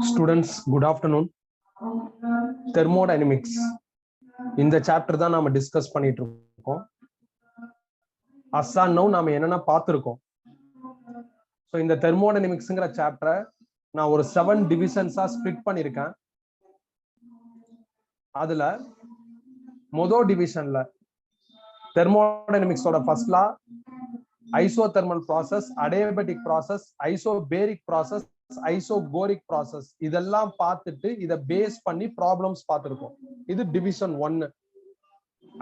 Students, good afternoon. Thermodynamics. இந்த chapter தான் நாம டிஸ்கஸ் பண்ணிட்டு இருக்கோம். அஸ்ஸா நோ நாம என்னென்ன பார்த்திருக்கோம். ஸோ இந்த தெர்மோடைனமிக்ஸ்ங்கிற சாப்டரை நான் ஒரு 7 டிவிஷன்ஸா ஸ்பிளிட் பண்ணியிருக்கேன். அதுல மொதல் டிவிஷன்ல தெர்மோடைனமிக்ஸோட first law, isothermal process, adiabatic process, isobaric process, isochoric process இதெல்லாம் பார்த்துட்டு இதை பேஸ் பண்ணி ப்ராப்ளம்ஸ் பார்த்திருக்கோம். இது division 1.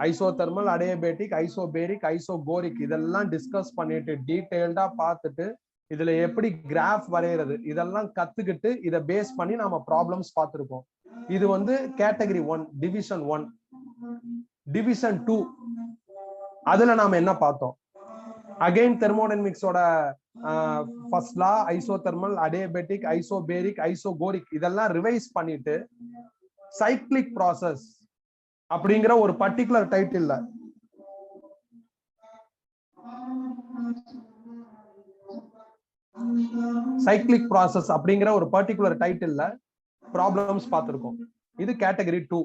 Isothermal, adiabatic, isobaric, isochoric இதெல்லாம் டிஸ்கஸ் பண்ணிட்டு டீடைல்டா பார்த்துட்டு இதுல எப்படி கிராஃப் வரைகிறது இதெல்லாம் கத்துக்கிட்டு இதை பேஸ் பண்ணி நாம ப்ராப்ளம்ஸ் பார்த்திருக்கோம். இது வந்து கேட்டகரி 1, டிவிஷன் 1. டிவிஷன் 2 அதுல நாம என்ன பார்த்தோம்? அகைன் தெர்மோடைனமிக்ஸோட first law, isothermal, adiabatic, isobaric, isochoric இதெல்லாம் ரிவைஸ் பண்ணிட்டு சைக்ளிக் ப்ராசஸ் அப்படிங்கிற ஒரு பர்டிகுலர் டைட்டில்ல சைக்ளிக் ப்ராசஸ் அப்படிங்கிற ஒரு பர்டிகுலர் டைட்டில்ல ப்ராப்ளம்ஸ் பார்த்திருக்கோம். இது கேட்டகரி 2.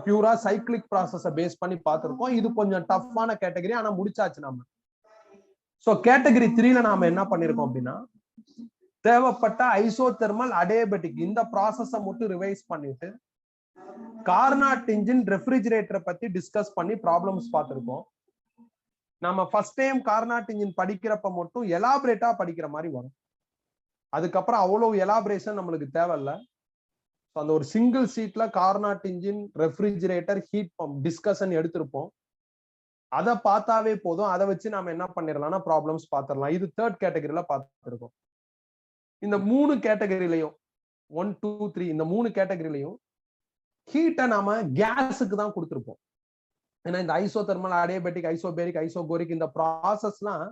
பியூரா சைக்ளிக் ப்ராசஸ பேஸ் பண்ணி பார்த்திருக்கோம். இது கொஞ்சம் டஃப்பான கேட்டகரி, ஆனா முடிச்சாச்சு நாம. சோ கேட்டகரி 3ல நாம என்ன பண்ணிருக்கோம் அப்படின்னா, தேவைப்பட்ட ஐசோதெர்மல், அடியபெட்டிக் இந்த ப்ராசஸ மட்டும் ரிவைஸ் பண்ணிட்டு கார்னாட் இன்ஜின், ரெஃப்ரிஜிரேட்டரை பத்தி டிஸ்கஸ் பண்ணி ப்ராப்ளம்ஸ் பார்த்திருக்கோம். நம்ம ஃபர்ஸ்ட் டைம் கார்னாட் இன்ஜின் படிக்கிறப்ப மட்டும் எலாபரேட்டா படிக்கிற மாதிரி வரும். அதுக்கப்புறம் அவ்வளவு எலாபரேஷன் நம்மளுக்கு தேவையில்லை. அந்த ஒரு சிங்கிள் சீட்ல Carnot engine, refrigerator, heat pump discussion எடுத்திருப்போம். அதை பார்த்தாவே போதும். அதை வச்சு நாம என்ன பண்ணிடலாம்னா ப்ராப்ளம்ஸ் பார்த்துடலாம். இது 3rd கேட்டகரியில பார்த்துருக்கோம். இந்த 3 கேட்டகரியிலையும் 1, 2, 3 இந்த 3 கேட்டகரியிலையும் ஹீட்டை நாம கேஸுக்கு தான் கொடுத்துருப்போம். ஏன்னா இந்த ஐசோதெர்மல், அடியபெட்டிக், ஐசோபேரிக், ஐசோகோரிக் இந்த ப்ராசஸ்லாம்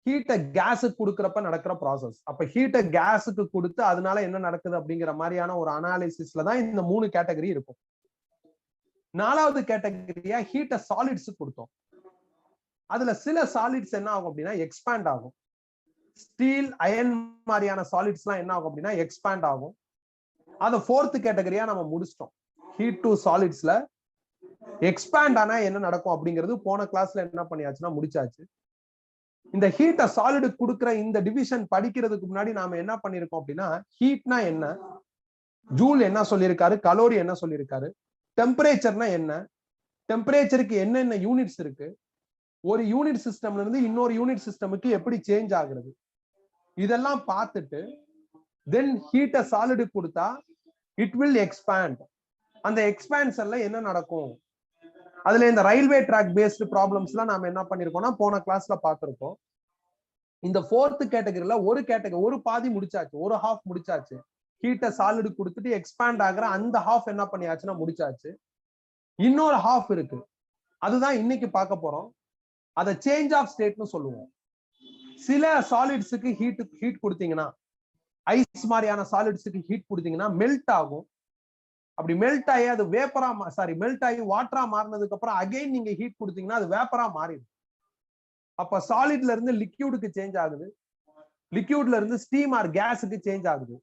ஹீட்டை கேஸுக்கு கொடுக்கறப்ப நடக்கிற ப்ராசஸ். அப்ப ஹீட்டை கேஸுக்கு கொடுத்து அதனால என்ன நடக்குது அப்படிங்கிற மாதிரியான ஒரு அனாலிசிஸ்ல தான் இந்த 3 கேட்டகரி இருக்கும். 4வது கேட்டகரியா ஹீட்டை சாலிட்ஸ் கொடுத்தோம். அதுல சில சாலிட்ஸ் என்ன ஆகும் அப்படின்னா எக்ஸ்பேண்ட் ஆகும். ஸ்டீல், அயன் மாதிரியான சாலிட்ஸ் எல்லாம் என்ன ஆகும் அப்படின்னா எக்ஸ்பேண்ட் ஆகும். அதை 4th கேட்டகரியா நம்ம முடிச்சிட்டோம். ஹீட் டு சாலிட்ஸ்ல எக்ஸ்பேண்ட் ஆனா என்ன நடக்கும் அப்படிங்கிறது போன கிளாஸ்ல என்ன பண்ணியாச்சுன்னா முடிச்சாச்சு. இந்த ஹீட்டை சாலிடு கொடுக்குற இந்த டிவிஷன் படிக்கிறதுக்கு முன்னாடி நாம என்ன பண்ணிருக்கோம் அப்படின்னா, ஹீட்னா என்ன, ஜூல் என்ன சொல்லியிருக்காரு, கலோரி என்ன சொல்லியிருக்காரு, டெம்பரேச்சர்னா என்ன, டெம்பரேச்சருக்கு என்னென்ன யூனிட்ஸ் இருக்கு, ஒரு யூனிட் சிஸ்டம்ல இருந்து இன்னொரு யூனிட் சிஸ்டமுக்கு எப்படி சேஞ்ச் ஆகுறது இதெல்லாம் பார்த்துட்டு தென் ஹீட்டை சாலிடு கொடுத்தா இட் வில் எக்ஸ்பேண்ட். அந்த எக்ஸ்பேன்ஷன்ல என்ன நடக்கும், அதுல இந்த ரயில்வே ட்ராக் பேஸ்டு ப்ராப்ளம்ஸ் எல்லாம் நாம என்ன பண்ணிருக்கோம்னா போன கிளாஸ்ல பார்த்திருக்கோம். இந்த 4th கேட்டகரியில ஒரு பாதி முடிச்சாச்சு, ஒரு ஹாஃப் முடிச்சாச்சு. ஹீட்டை சாலிடு கொடுத்துட்டு எக்ஸ்பேண்ட் ஆகுற அந்த ஹாஃப் என்ன பண்ணியாச்சுன்னா முடிச்சாச்சு. இன்னொரு ஹாஃப் இருக்கு, அதுதான் இன்னைக்கு பார்க்க போறோம். அதை சேஞ்ச் ஆஃப் ஸ்டேட்னு சொல்லுவோம். சில சாலிட்ஸுக்கு ஹீட் கொடுத்தீங்கன்னா, ஐஸ் மாதிரியான சாலிட்ஸுக்கு ஹீட் கொடுத்தீங்கன்னா மெல்ட் ஆகும். அப்படி மெல்ட் ஆகி அது மெல்ட் ஆகி வாட்டரா மாறினதுக்கு அப்புறம் அகைன் நீங்க ஹீட் கொடுத்தீங்கன்னா அது வேப்பரா மாறிடும். அப்ப சாலிட்ல இருந்து லிக்யூடுக்கு சேஞ்ச் ஆகுது, லிக்யூட்ல இருந்து ஸ்டீம் ஆர் கேஸுக்கு சேஞ்ச் ஆகுது.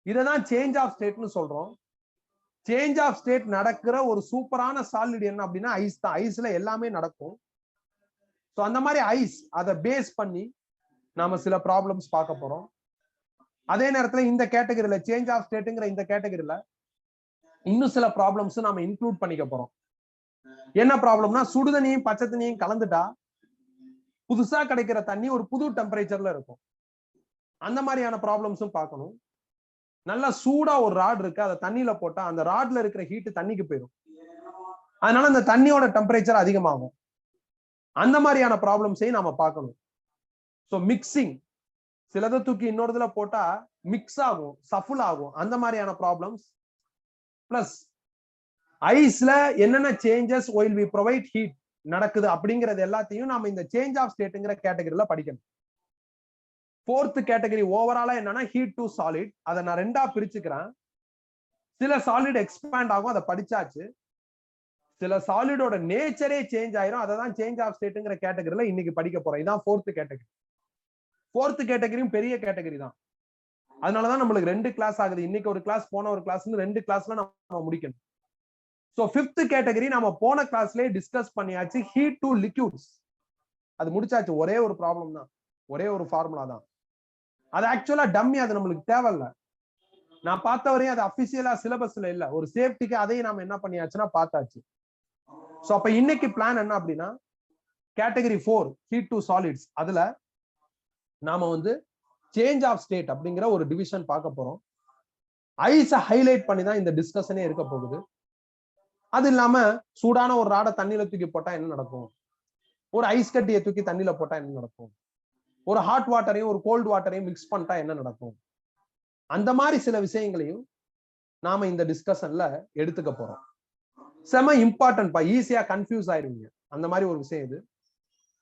இததான் சேஞ்ச் ஆஃப் ஸ்டேட்னு சொல்றோம். சேஞ்ச் ஆஃப் ஸ்டேட் நடக்கிற ஒரு சூப்பரான சாலிட் என்ன அப்படின்னா ஐஸ் தான். ஐஸ்ல எல்லாமே நடக்கும். ஸோ அந்த மாதிரி ஐஸ் அதை பேஸ் பண்ணி நாம சில ப்ராப்ளம்ஸ் பார்க்க போறோம். அதே நேரத்துல இந்த கேட்டகரியில சேஞ்ச் ஆஃப் ஸ்டேட்டுங்கிற இந்த கேட்டகரியில இன்னும் சில ப்ராப்ளம்ஸ் நாம இன்க்ளூட் பண்ணிக்க போறோம். என்ன ப்ராப்ளம்னா, சுடுதண்ணியும் பச்சை தண்ணியும் கலந்துட்டா புதுசா கிடைக்கிற தண்ணி ஒரு புது டெம்பரேச்சர்ல இருக்கும். அந்த மாதிரியான ப்ராப்ளம்ஸும் பார்க்கணும். நல்லா சூடா ஒரு ராட் இருக்கு, அதை தண்ணியில போட்டா அந்த ராட்ல இருக்கிற ஹீட் தண்ணிக்கு போயிடும். அதனால அந்த தண்ணியோட டெம்பரேச்சர் அதிகமாகும். அந்த மாதிரியான ப்ராப்ளம்ஸையும் நாம பார்க்கணும். ஸோ மிக்சிங், சிலதை தூக்கி இன்னொருதுல போட்டா மிக்ஸ் ஆகும், சஃபுல் ஆகும். அந்த மாதிரியான ப்ராப்ளம்ஸ் பிளஸ் ஐஸ்ல என்னென்ன changes while we provide heat நடக்குது அப்படிங்கிறது எல்லாத்தையும் நாம இந்த சேஞ்ச் ஆஃப் ஸ்டேட்ங்கிற கேட்டகரியில படிக்கணும். 4th கேட்டகரி ஓவராலா என்னன்னா ஹீட் டு சாலிட். அதை நான் 2ஆ பிரிச்சுக்கிறேன். சில சாலிட் எக்ஸ்பேண்ட் ஆகும், அதை படிச்சாச்சு. சில சாலிடோட நேச்சரே சேஞ்ச் ஆயிரும், அதை தான் சேஞ்ச் ஆஃப் ஸ்டேட்ங்கிற கேட்டகரியில இன்னைக்கு படிக்க போறோம். இதான் 4th கேட்டகரி. 4th கேட்டகரியும் பெரிய கேட்டகரி தான். அதனாலதான் நம்மளுக்கு 2 கிளாஸ் ஆகுது. இன்னைக்கு ஒரு கிளாஸ், போன ஒரு கிளாஸ்னு 2 கிளாஸ்ல நம்ம முடிக்கணும். சோ 5th கேட்டகரி நம்ம போன கிளாஸ்லயே டிஸ்கஸ் பண்ணியாச்சு. ஹீட் டு லிக்யூட்ஸ் அது முடிச்சாச்சு. ஒரே ஒரு ப்ராப்ளம் தான், ஒரே ஒரு ஃபார்முலா தான். அது ஆக்சுவலா டம்மி, அது நம்மளுக்கு தேவையில்ல. நான் பார்த்த வரையும் அது அபிஷியலா சிலபஸ்ல இல்ல. ஒரு சேஃப்டிக்கு அதையும் நாம என்ன பண்ணியாச்சுன்னா பார்த்தாச்சு. சோ அப்ப இன்னைக்கு பிளான் என்ன அப்படின்னா, கேட்டகரி 4 ஹீட் டு சாலிட்ஸ், அதுல நாம வந்து சேஞ்ச் ஆஃப் ஸ்டேட் அப்படிங்கிற ஒரு டிவிஷன் பார்க்க போறோம். ஐஸ ஹைலைட் பண்ணி தான் இந்த டிஸ்கஷனே இருக்க போகுது. அது இல்லாம சூடான ஒரு ராடை தண்ணியில தூக்கி போட்டா என்ன நடக்கும், ஒரு ஐஸ் கட்டியை தூக்கி தண்ணியில போட்டா என்ன நடக்கும், ஒரு ஹாட் வாட்டரையும் ஒரு கோல்டு வாட்டரையும் மிக்ஸ் பண்ணிட்டா என்ன நடக்கும், அந்த மாதிரி சில விஷயங்களையும் நாம இந்த டிஸ்கஷன்ல எடுத்துக்க போறோம். செம இம்பார்ட்டன்ட் பா, ஈஸியா கன்ஃபியூஸ் ஆயிருவீங்க. அந்த மாதிரி ஒரு விஷயம் இது.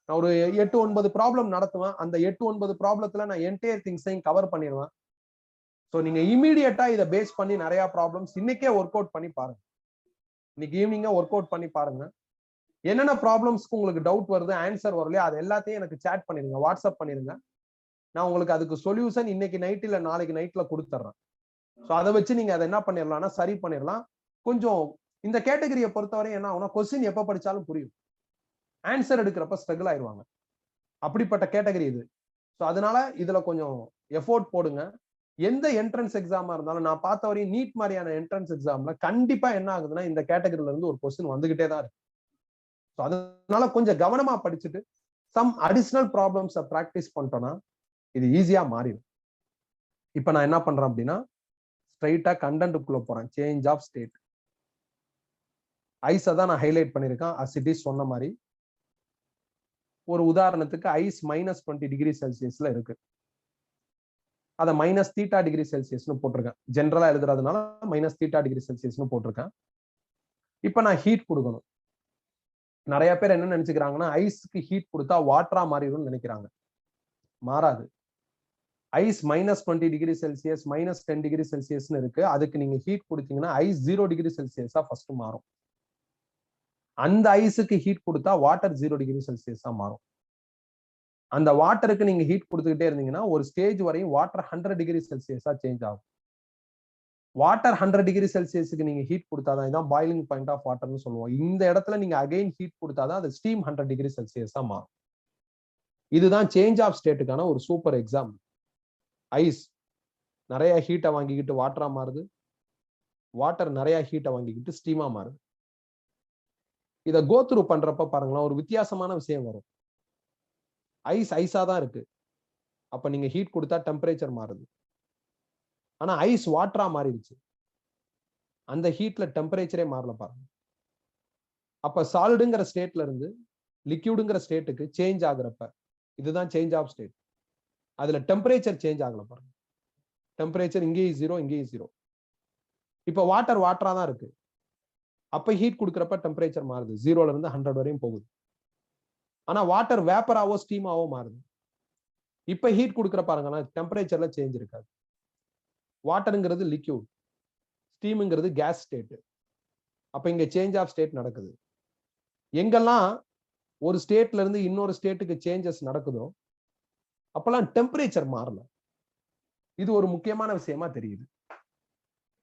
நான் ஒரு 8-9 ப்ராப்ளம் நடத்துவேன். அந்த 8-9 ப்ராப்ளத்துல நான் என்டையர் திங்ஸையும் கவர் பண்ணிடுவேன். ஸோ நீங்க இமீடியட்டா இதை பேஸ் பண்ணி நிறைய ப்ராப்ளம்ஸ் இன்னைக்கே ஒர்க் அவுட் பண்ணி பாருங்க. இன்னைக்கு ஈவினிங்கா ஒர்க் அவுட் பண்ணி பாருங்க. என்னென்ன ப்ராப்ளம்ஸ்க்கு உங்களுக்கு டவுட் வருது, ஆன்சர் வரலையோ அது எல்லாத்தையும் எனக்கு சேட் பண்ணிருங்க, வாட்ஸ்அப் பண்ணிருங்க. நான் உங்களுக்கு அதுக்கு சொல்யூஷன் இன்னைக்கு நைட் இல்ல நாளைக்கு நைட்ல கொடுத்துட்றேன். ஸோ அதை வச்சு நீங்க அதை என்ன பண்ணிடலாம்னா சரி பண்ணிடலாம். கொஞ்சம் இந்த கேட்டகரியை பொறுத்தவரை என்ன ஆகும்னா, கொஸ்டின் எப்ப படிச்சாலும் புரியும், ஆன்சர் எடுக்கிறப்ப ஸ்ட்ரகிள் ஆயிடுவாங்க. அப்படிப்பட்ட கேட்டகரி இது. ஸோ அதனால இதுல கொஞ்சம் எஃபோர்ட் போடுங்க. எந்த என்ட்ரன்ஸ் எக்ஸாமா இருந்தாலும், நான் பார்த்த வரையும் நீட் மாதிரியான என்ட்ரன்ஸ் எக்ஸாம்ல கண்டிப்பா என்ன ஆகுதுன்னா இந்த கேட்டகரியில இருந்து ஒரு கொஸ்டின் வந்துகிட்டே தான் இருக்கு. ஸோ அதனால கொஞ்சம் கவனமா படிச்சுட்டு சம் அடிஷனல் ப்ராப்ளம்ஸை ப்ராக்டிஸ் பண்ணிட்டோம்னா இது ஈஸியா மாறிடும். இப்ப நான் என்ன பண்றேன் அப்படின்னா, ஸ்ட்ரைட்டா கண்டென்ட்டுக்குள்ள போறேன். சேஞ்ச் ஆஃப் ஸ்டேட் ஐஸை தான் நான் ஹைலைட் பண்ணியிருக்கேன். அசிட்டிஸ் சொன்ன மாதிரி ஒரு உதாரணத்துக்கு ஐஸ் -20 டிகிரி செல்சியஸ்ல இருக்கு. அதை -θ டிகிரி செல்சியஸ்னு போட்டிருக்கேன். ஜென்ரலா எழுதுறதுனால -θ டிகிரி செல்சியஸ்னு போட்டிருக்கேன். இப்ப நான் ஹீட் கொடுக்கணும். நிறைய பேர் என்ன நினைச்சுக்கிறாங்கன்னா, ஐஸ்க்கு ஹீட் கொடுத்தா வாட்டரா மாறிடும்னு நினைக்கிறாங்க. மாறாது. ஐஸ் -20 டிகிரி செல்சியஸ், -10 டிகிரி செல்சியஸ்னு இருக்கு. அதுக்கு நீங்க ஹீட் கொடுத்தீங்கன்னா ஐஸ் 0 டிகிரி செல்சியஸா ஃபர்ஸ்ட் மாறும். அந்த ஐஸுக்கு ஹீட் கொடுத்தா வாட்டர் 0 டிகிரி செல்சியஸா மாறும். அந்த வாட்டருக்கு நீங்க ஹீட் கொடுத்துக்கிட்டே இருந்தீங்கன்னா ஒரு ஸ்டேஜ் வரையும் வாட்டர் 100 டிகிரி செல்சியஸா சேஞ்ச் ஆகும். வாட்டர் 100 டிகிரி செல்சியஸுக்கு நீங்க ஹீட் கொடுத்தாதான், இதான் பாயிலிங் பாயிண்ட் ஆஃப் வாட்டர்னு சொல்லுவோம். இந்த இடத்துல நீங்க அகைன் ஹீட் கொடுத்தாதான் அது ஸ்டீம் 100 டிகிரி செல்சியஸா மாறும். இதுதான் சேஞ்ச் ஆஃப் ஸ்டேட்டுக்கான ஒரு சூப்பர் எக்ஸாம்பிள். ஐஸ் நிறைய ஹீட்டை வாங்கிக்கிட்டு வாட்டரா மாறுது, வாட்டர் நிறைய ஹீட்டை வாங்கிக்கிட்டு ஸ்டீமா மாறுது. இதை கோ த்ரூ பண்றப்ப பாருங்களேன், ஒரு வித்தியாசமான விஷயம் வரும். ஐஸ் ஐஸா தான் இருக்கு. அப்ப நீங்க ஹீட் கொடுத்தா டெம்பரேச்சர் மாறுது. ஆனா ஐஸ் வாட்டரா மாறிடுச்சு. அந்த ஹீட்ல டெம்பரேச்சரே மாறல பாருங்க. அப்ப சாலிடுங்கிற ஸ்டேட்ல இருந்து லிக்யூடுங்கிற ஸ்டேட்டுக்கு சேஞ்ச் ஆகுறப்ப இதுதான் சேஞ்ச் ஆஃப் ஸ்டேட். அதுல டெம்பரேச்சர் சேஞ்ச் ஆகல பாருங்க. டெம்பரேச்சர் இங்கேயும் 0, இங்கேயும் 0. இப்ப வாட்டர் வாட்டரா தான் இருக்கு. அப்ப ஹீட் கொடுக்குறப்ப டெம்பரேச்சர் மாறுது, 0ல இருந்து 100 வரையும் போகுது. ஆனா வாட்டர் வேப்பராவோ ஸ்டீமாவோ மாறுது. இப்ப ஹீட் கொடுக்குற பாருங்கன்னா டெம்பரேச்சர்ல சேஞ்ச் இருக்காது. வாட்டருங்கிறது லிக்யூட், ஸ்டீமுங்கிறது கேஸ் ஸ்டேட். அப்ப இங்க சேஞ்ச் ஆஃப் ஸ்டேட் நடக்குது. எங்கெல்லாம் ஒரு ஸ்டேட்ல இருந்து இன்னொரு ஸ்டேட்டுக்கு சேஞ்சஸ் நடக்குதோ அப்பெல்லாம் டெம்பரேச்சர் மாறல. இது ஒரு முக்கியமான விஷயமா தெரியுது.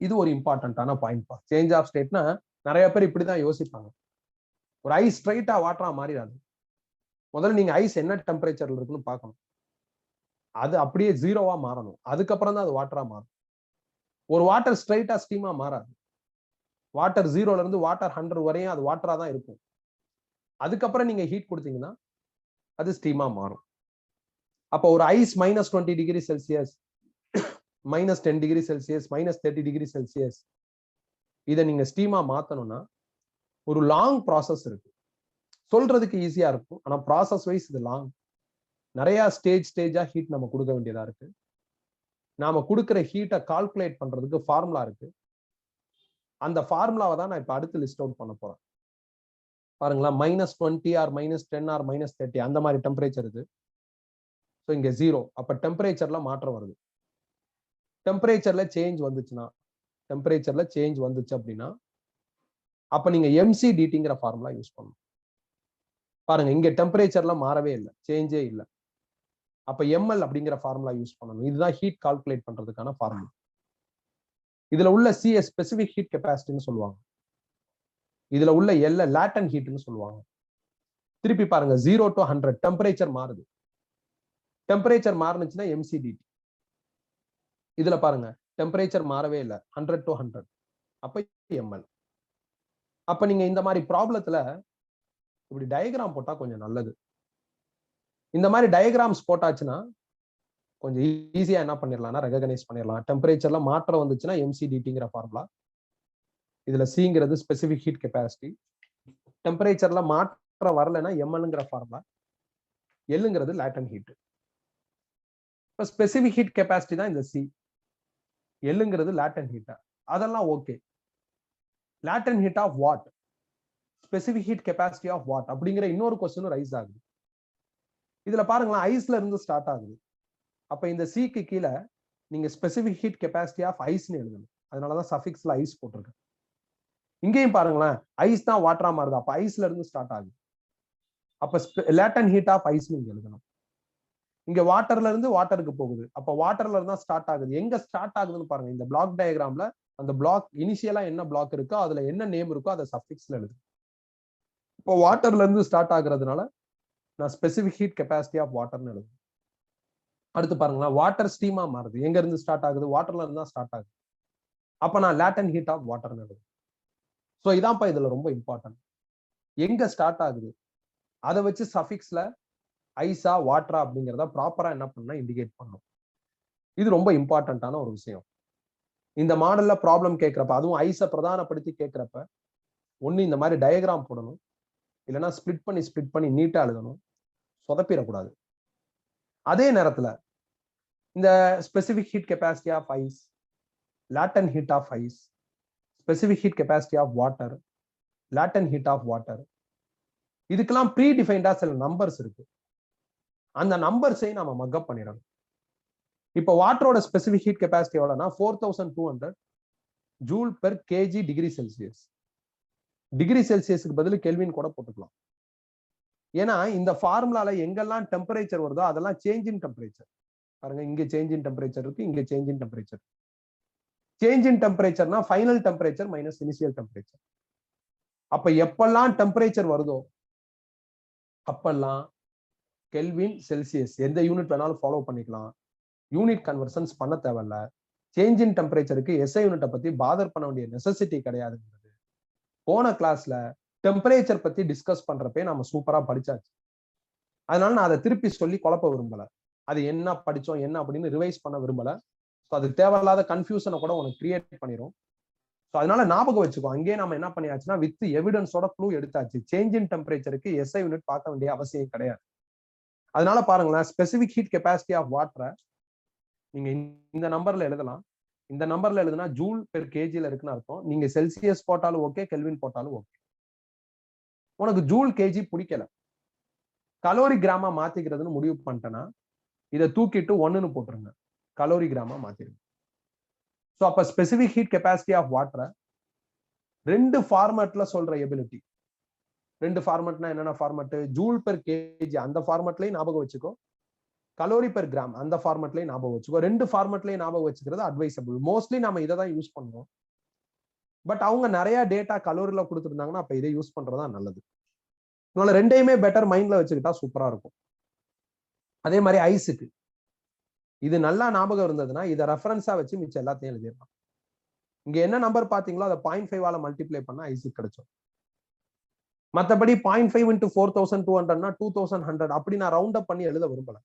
இது ஒரு இம்பார்ட்டன்டான பாயிண்ட். சேஞ்ச் ஆஃப் ஸ்டேட்னா நிறைய பேர் இப்படிதான் யோசிப்பாங்க. ஒரு ஐஸ் ஸ்ட்ரைட்டா வாட்டரா மாறிடாது. முதல்ல நீங்க ஐஸ் என்ன டெம்பரேச்சர்ல இருக்குன்னு பார்க்கணும். அது அப்படியே 0வா மாறணும். அதுக்கப்புறம் தான் அது வாட்டரா மாறும். ஒரு வாட்டர் ஸ்ட்ரைட்டா ஸ்டீமா மாறாது. வாட்டர் 0ல இருந்து வாட்டர் 100 வரையும் அது வாட்டரா தான் இருக்கும். அதுக்கப்புறம் நீங்க ஹீட் கொடுத்தீங்கன்னா அது ஸ்டீமா மாறும். அப்ப ஒரு ice -20 degree Celsius, -10 degree Celsius, -30 degree Celsius இதை நீங்க ஸ்டீமா மாத்தணும்னா ஒரு லாங் ப்ராசஸ் இருக்கு. சொல்றதுக்கு ஈஸியா இருக்கும், ஆனா ப்ராசஸ் வைஸ் இது லாங். நிறைய ஸ்டேஜா ஹீட் நம்ம கொடுக்க வேண்டியதா இருக்கு. நாம கொடுக்கிற ஹீட்டை கால்குலேட் பண்றதுக்கு ஃபார்முலா இருக்கு. அந்த ஃபார்முலாவை தான் நான் இப்ப அடுத்து லிஸ்ட் அவுட் பண்ண போறேன். பாருங்களா, -20 ஆர் -10 ஆர் -30 அந்த மாதிரி டெம்பரேச்சர் இது. ஸோ இங்க 0. அப்ப டெம்பரேச்சர்ல மாற்றம் வருது. டெம்பரேச்சர்ல சேஞ்ச் வந்துச்சு அப்படின்னா அப்ப நீங்க MCDTங்கிற ஃபார்முலா யூஸ் பண்ணணும். பாருங்க, இங்க டெம்பரேச்சர்ல மாறவே இல்லை, சேஞ்சே இல்லை. அப்ப ml அப்படிங்கிற ஃபார்முலா யூஸ் பண்ணணும். இதுதான் ஹீட் கால்குலேட் பண்றதுக்கான ஃபார்முலா. இதுல உள்ள CS ஸ்பெசிபிக் ஹீட் கெப்பாசிட்டின்னு சொல்லுவாங்க. இதுல உள்ள L லேட்டன்ட் ஹீட்னு சொல்லுவாங்க. திருப்பி பாருங்க 0 to 100 டெம்பரேச்சர் மாறுது. டெம்பரேச்சர் மாறுனுச்சுன்னா MCDT. இதுல பாருங்க டெம்பரேச்சர் மாறவே இல்லை 100 to 100 அப்ப ml. அப்ப நீங்க இந்த மாதிரி ப்ராப்ளத்துல இப்படி டயக்ராம் போட்டா கொஞ்சம் நல்லது. இந்த மாதிரி டயக்ராம்ஸ் போட்டாச்சுன்னா கொஞ்சம் ஈஸியா என்ன பண்ணிடலாம்னா ரெகனைஸ் பண்ணிடலாம். டெம்பரேச்சர்ல மாற்றம் வந்துச்சுன்னா MCDTங்கிற ஃபார்முலா. இதுல சிங்கிறது ஸ்பெசிபிக் ஹீட் கெப்பாசிட்டி. டெம்பரேச்சர்ல மாற்றம் வரலைன்னா mlங்கிற ஃபார்முலா. எல்லுங்கிறது லேட்டன்ட் ஹீட். இப்ப ஸ்பெசிபிக் ஹீட் கெப்பாசிட்டி தான் இந்த சி. எல்லுங்கிறது லேட்டன்ட் ஹீட். அதெல்லாம் okay. Latent heat of what, specific heat capacity of what அப்படிங்கிற இன்னொரு கொஸ்டின் ரைஸ் ஆகுது. இதுல பாருங்களேன் ஐஸ்ல இருந்து ஸ்டார்ட் ஆகுது. அப்ப இந்த சிக்கு கீழே நீங்க ஸ்பெசிபிக் ஹீட் கெப்பாசிட்டி ஆஃப் ஐஸ்னு எழுதணும். அதனாலதான் சஃபிக்ஸ்ல ஐஸ் போட்டிருக்கேன். இங்கேயும் பாருங்களேன் ஐஸ் தான் வாட்டரா மாறுது. அப்ப ஐஸ்ல இருந்து ஸ்டார்ட் ஆகுது. அப்ப லேட்டன்ட் ஹீட் ஆஃப் ஐஸ் நீங்க எழுதணும். இங்க வாட்டர்ல இருந்து வாட்டருக்கு போகுது. அப்ப வாட்டர்ல இருந்தா ஸ்டார்ட் ஆகுது. எங்க ஸ்டார்ட் ஆகுதுன்னு பாருங்க. இந்த பிளாக் டயக்ராம்ல அந்த பிளாக் இனிஷியலா என்ன பிளாக் இருக்கோ அதுல என்ன நேம் இருக்கோ அதை சஃபிக்ஸ்ல எழுது. இப்போ வாட்டர்ல இருந்து ஸ்டார்ட் ஆகுறதுனால நான் ஸ்பெசிபிக் ஹீட் கெப்பாசிட்டி ஆஃப் வாட்டர்னு எழுதுறேன். அடுத்து பாருங்களேன் வாட்டர் ஸ்டீமா மாறுது. எங்க இருந்து ஸ்டார்ட் ஆகுது? வாட்டர்ல இருந்து தான் ஸ்டார்ட் ஆகுது. அப்ப நான் லேட்டன்ட் ஹீட் ஆஃப் வாட்டர்னு எழுதுறேன். ஸோ இதான்ப்பா இதுல ரொம்ப இம்பார்ட்டன்ட். எங்க ஸ்டார்ட் ஆகுது அதை வச்சு சஃபிக்ஸ்ல ஐஸா வாட்டரா அப்படிங்கிறத ப்ராப்பரா என்ன பண்ணா இண்டிகேட் பண்ணும். இது ரொம்ப இம்பார்ட்டன்டான ஒரு விஷயம். இந்த மாடல்ல ப்ராப்ளம் கேட்கிறப்ப, அதுவும் ஐஸை பிரதானப்படுத்தி கேட்கிறப்ப ஒண்ணு இந்த மாதிரி டயக்ராம் போடணும், இல்லைன்னா ஸ்பிளிட் பண்ணி நீட்டா எழுதணும். சொதப்பிடக்கூடாது. அதே நேரத்துல இந்த specific heat capacity of ice, latent heat of ice, specific heat capacity of water, latent heat of water, இதுக்கெல்லாம் ப்ரீ டிஃபைன்டா சில நம்பர்ஸ் இருக்கு. அந்த நம்பர்ஸை நம்ம மக்கப் பண்ணிடணும். இப்போ வாட்டரோட ஸ்பெசிபிக் ஹீட் கெப்பாசிட்டி எவ்வளவுனா 4200 joule per KG degree Celsius. Degree செல்சியஸுக்கு பதில் கெல்வின் கூட போட்டுக்கலாம். ஏன்னா இந்த ஃபார்முலால எங்கெல்லாம் டெம்பரேச்சர் வருதோ அதெல்லாம் சேஞ்ச் இன் டெம்பரேச்சர். பாருங்க இங்க சேஞ்ச் இன் டெம்பரேச்சர் இருக்கு, இங்க change in temperature. Change in டெம்பரேச்சர்னா final temperature minus initial temperature. அப்ப எப்பெல்லாம் டெம்பரேச்சர் வருதோ அப்பெல்லாம் கெல்வின் செல்சியஸ் எந்த யூனிட் வேணாலும் ஃபாலோ பண்ணிக்கலாம். யூனிட் கன்வர்ஷன்ஸ் பண்ண தேவையில்ல. சேஞ்ச் இன் டெம்பரேச்சருக்கு எஸ்ஐ யூனிட்டை பத்தி பாதர் பண்ண வேண்டிய நெசசிட்டி கிடையாதுங்கிறது போன கிளாஸ்ல டெம்பரேச்சர் பத்தி டிஸ்கஸ் பண்றப்பே நம்ம சூப்பரா படிச்சாச்சு. அதனால நான் அதை திருப்பி சொல்லி குழப்ப விரும்பல. அது என்ன படிச்சோம் என்ன அப்படின்னு ரிவைஸ் பண்ண விரும்பல. ஸோ அது தேவையில்லாத கன்ஃபியூஷனை கூட உனக்கு கிரியேட் பண்ணிடும். ஸோ அதனால ஞாபகம் வச்சுக்கோ. அங்கேயே நம்ம என்ன பண்ணியாச்சுன்னா வித் எவிடன்ஸோட க்ளூ எடுத்தாச்சு. சேஞ்ச் இன் டெம்பரேச்சருக்கு எஸ்ஐ யூனிட் பார்க்க வேண்டிய அவசியம் கிடையாது. அதனால பாருங்களேன் ஸ்பெசிபிக் ஹீட் கெப்பாசிட்டி ஆஃப் வாட்டரை நீங்க இந்த நம்பர்ல எழுதலாம். இந்த நம்பர்ல எழுதுனா ஜூல் பெர் கேஜில இருக்குன்னு அர்த்தம். நீங்க செல்சியஸ் போட்டாலும் ஓகே, கெல்வின் போட்டாலும் ஓகே. உனக்கு ஜூல் கேஜி பிடிக்கல, கலோரி கிராமா மாத்திக்கிறதுன்னு முடிவு பண்ணிட்டேன்னா இதை தூக்கிட்டு 1ன்னு போட்டுருங்க, கலோரி கிராமா மாத்திருங்க. ஸோ அப்ப ஸ்பெசிபிக் ஹீட் கெப்பாசிட்டி ஆஃப் வாட்டரை ரெண்டு ஃபார்மேட்ல சொல்ற எபிலிட்டி. ரெண்டு ஃபார்மேட்னா என்னென்ன ஃபார்மேட்? ஜூல் பெர் கேஜி அந்த ஃபார்மேட்லயும் ஞாபகம் வச்சுக்கோ, கலோரி பெர் கிராம் அந்த ஃபார்மேட்லயும் ஞாபகம் வச்சுக்கோ. ரெண்டு ஃபார்மேட்லயும் ஞாபகம் வச்சுக்கிறது அட்வைசபிள். மோஸ்ட்லி நம்ம இதை தான் யூஸ் பண்ணுவோம். பட் அவங்க நிறைய டேட்டா கலோரியில கொடுத்துருந்தாங்கன்னா அப்ப இதை யூஸ் பண்றதா நல்லது. அதனால ரெண்டையுமே பெட்டர் மைண்ட்ல வச்சுக்கிட்டா சூப்பரா இருக்கும். அதே மாதிரி ஐஸுக்கு இது நல்லா ஞாபகம் இருந்ததுன்னா இதை ரெஃபரன்ஸா வச்சு மிச்சம் எல்லாத்தையும் எழுதிடலாம். இங்க என்ன நம்பர் பாத்தீங்களோ அதை 0.5 மல்டிப்ளை பண்ணா ஐஸுக்கு கிடைச்சோம். மற்றபடி 0.5 into 4200 2100 அப்படி நான் ரவுண்ட் அப் பண்ணி எழுத விரும்பல.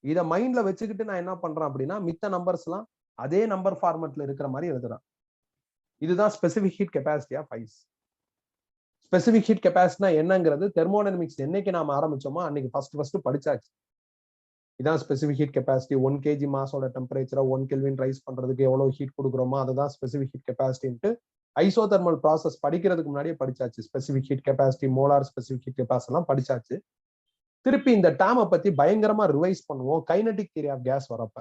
இதை மைண்ட்ல வச்சுக்கிட்டு நான் என்ன பண்றேன் அப்படின்னா மித்த நம்பர்ஸ் எல்லாம் அதே நம்பர் ஃபார்மேட்ல இருக்கிற மாதிரி எழுதுறேன். இதுதான் specific heat capacity of ice. Specific heat கெப்பாசிட்டினா என்னங்கிறது தெர்மோடைனமிக்ஸ் என்னைக்கு நாம ஆரம்பிச்சோமோ அன்னைக்கு ஃபர்ஸ்ட் படிச்சாச்சு. இதான் ஸ்பெசிபிக் ஹீட் கெப்பாசிட்டி. 1 kg மாஸோட டெம்பரேச்சரை 1 கெல்வின் ரைஸ் பண்றதுக்கு எவ்வளவு ஹீட் கொடுக்குறோமோ அதுதான் ஸ்பெசிபிக் ஹீட் கெப்பாசிட்டின்ட்டு ஐசோதெர்மல் ப்ராசஸ் படிக்கிறதுக்கு முன்னாடியே படிச்சாச்சு. Specific heat capacity, molar specific heat capacity எல்லாம் படிச்சாச்சு. திருப்பி இந்த டேர்மை பத்தி பயங்கரமா ரிவைஸ் பண்ணுவோம் கைனடிக் தியரி ஆஃப் கேஸ் வரப்ப.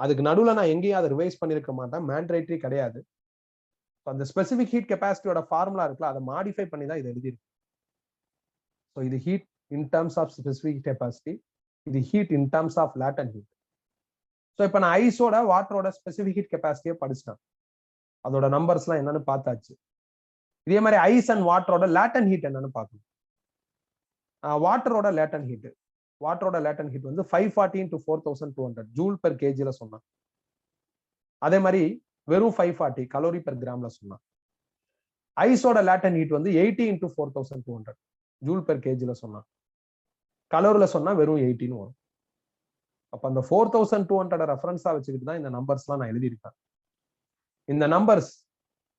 அதுக்கு நடுவில் நான் எங்கேயும் அதை ரிவைஸ் பண்ணிருக்க மாட்டேன், மேண்டேட்டரி கிடையாது. அந்த ஸ்பெசிபிக் ஹீட் கெப்பாசிட்டியோட ஃபார்முலா இருக்குல்ல அதை மாடிஃபை பண்ணி தான் இது எழுதிருக்கு. ஸோ இது heat in terms of specific capacity. இது heat in terms of latent heat. So இப்போ நான் ஐஸோட வாட்டரோட ஸ்பெசிபிக் ஹீட் கெப்பாசிட்டியை படிச்சிட்டேன், அதோட நம்பர்ஸ்லாம் என்னன்னு பார்த்தாச்சு. இதே மாதிரி ஐஸ் அண்ட் வாட்டரோட லேட்டன் ஹீட் என்னன்னு பார்க்கணும். வாட்டரோட லேட்டன் ஹீட் வந்து 540 into 4200 ஜூல் பெர் கேஜில சொன்னான். அதே மாதிரி வெறும் 540 கலோரி பெர் கிராம்ல சொன்னான். ஐஸோட லேட்டன் ஹீட் வந்து 80 into 4200 ஜூல் பெர் கேஜில சொன்னான். கலோரில சொன்னா வெறும் 18 வரும். அப்ப அந்த 4200 ரெஃபரன்ஸா வச்சுக்கிட்டு தான் இந்த நம்பர்ஸ்லாம் நான் எழுதியிருக்கேன். இந்த numbers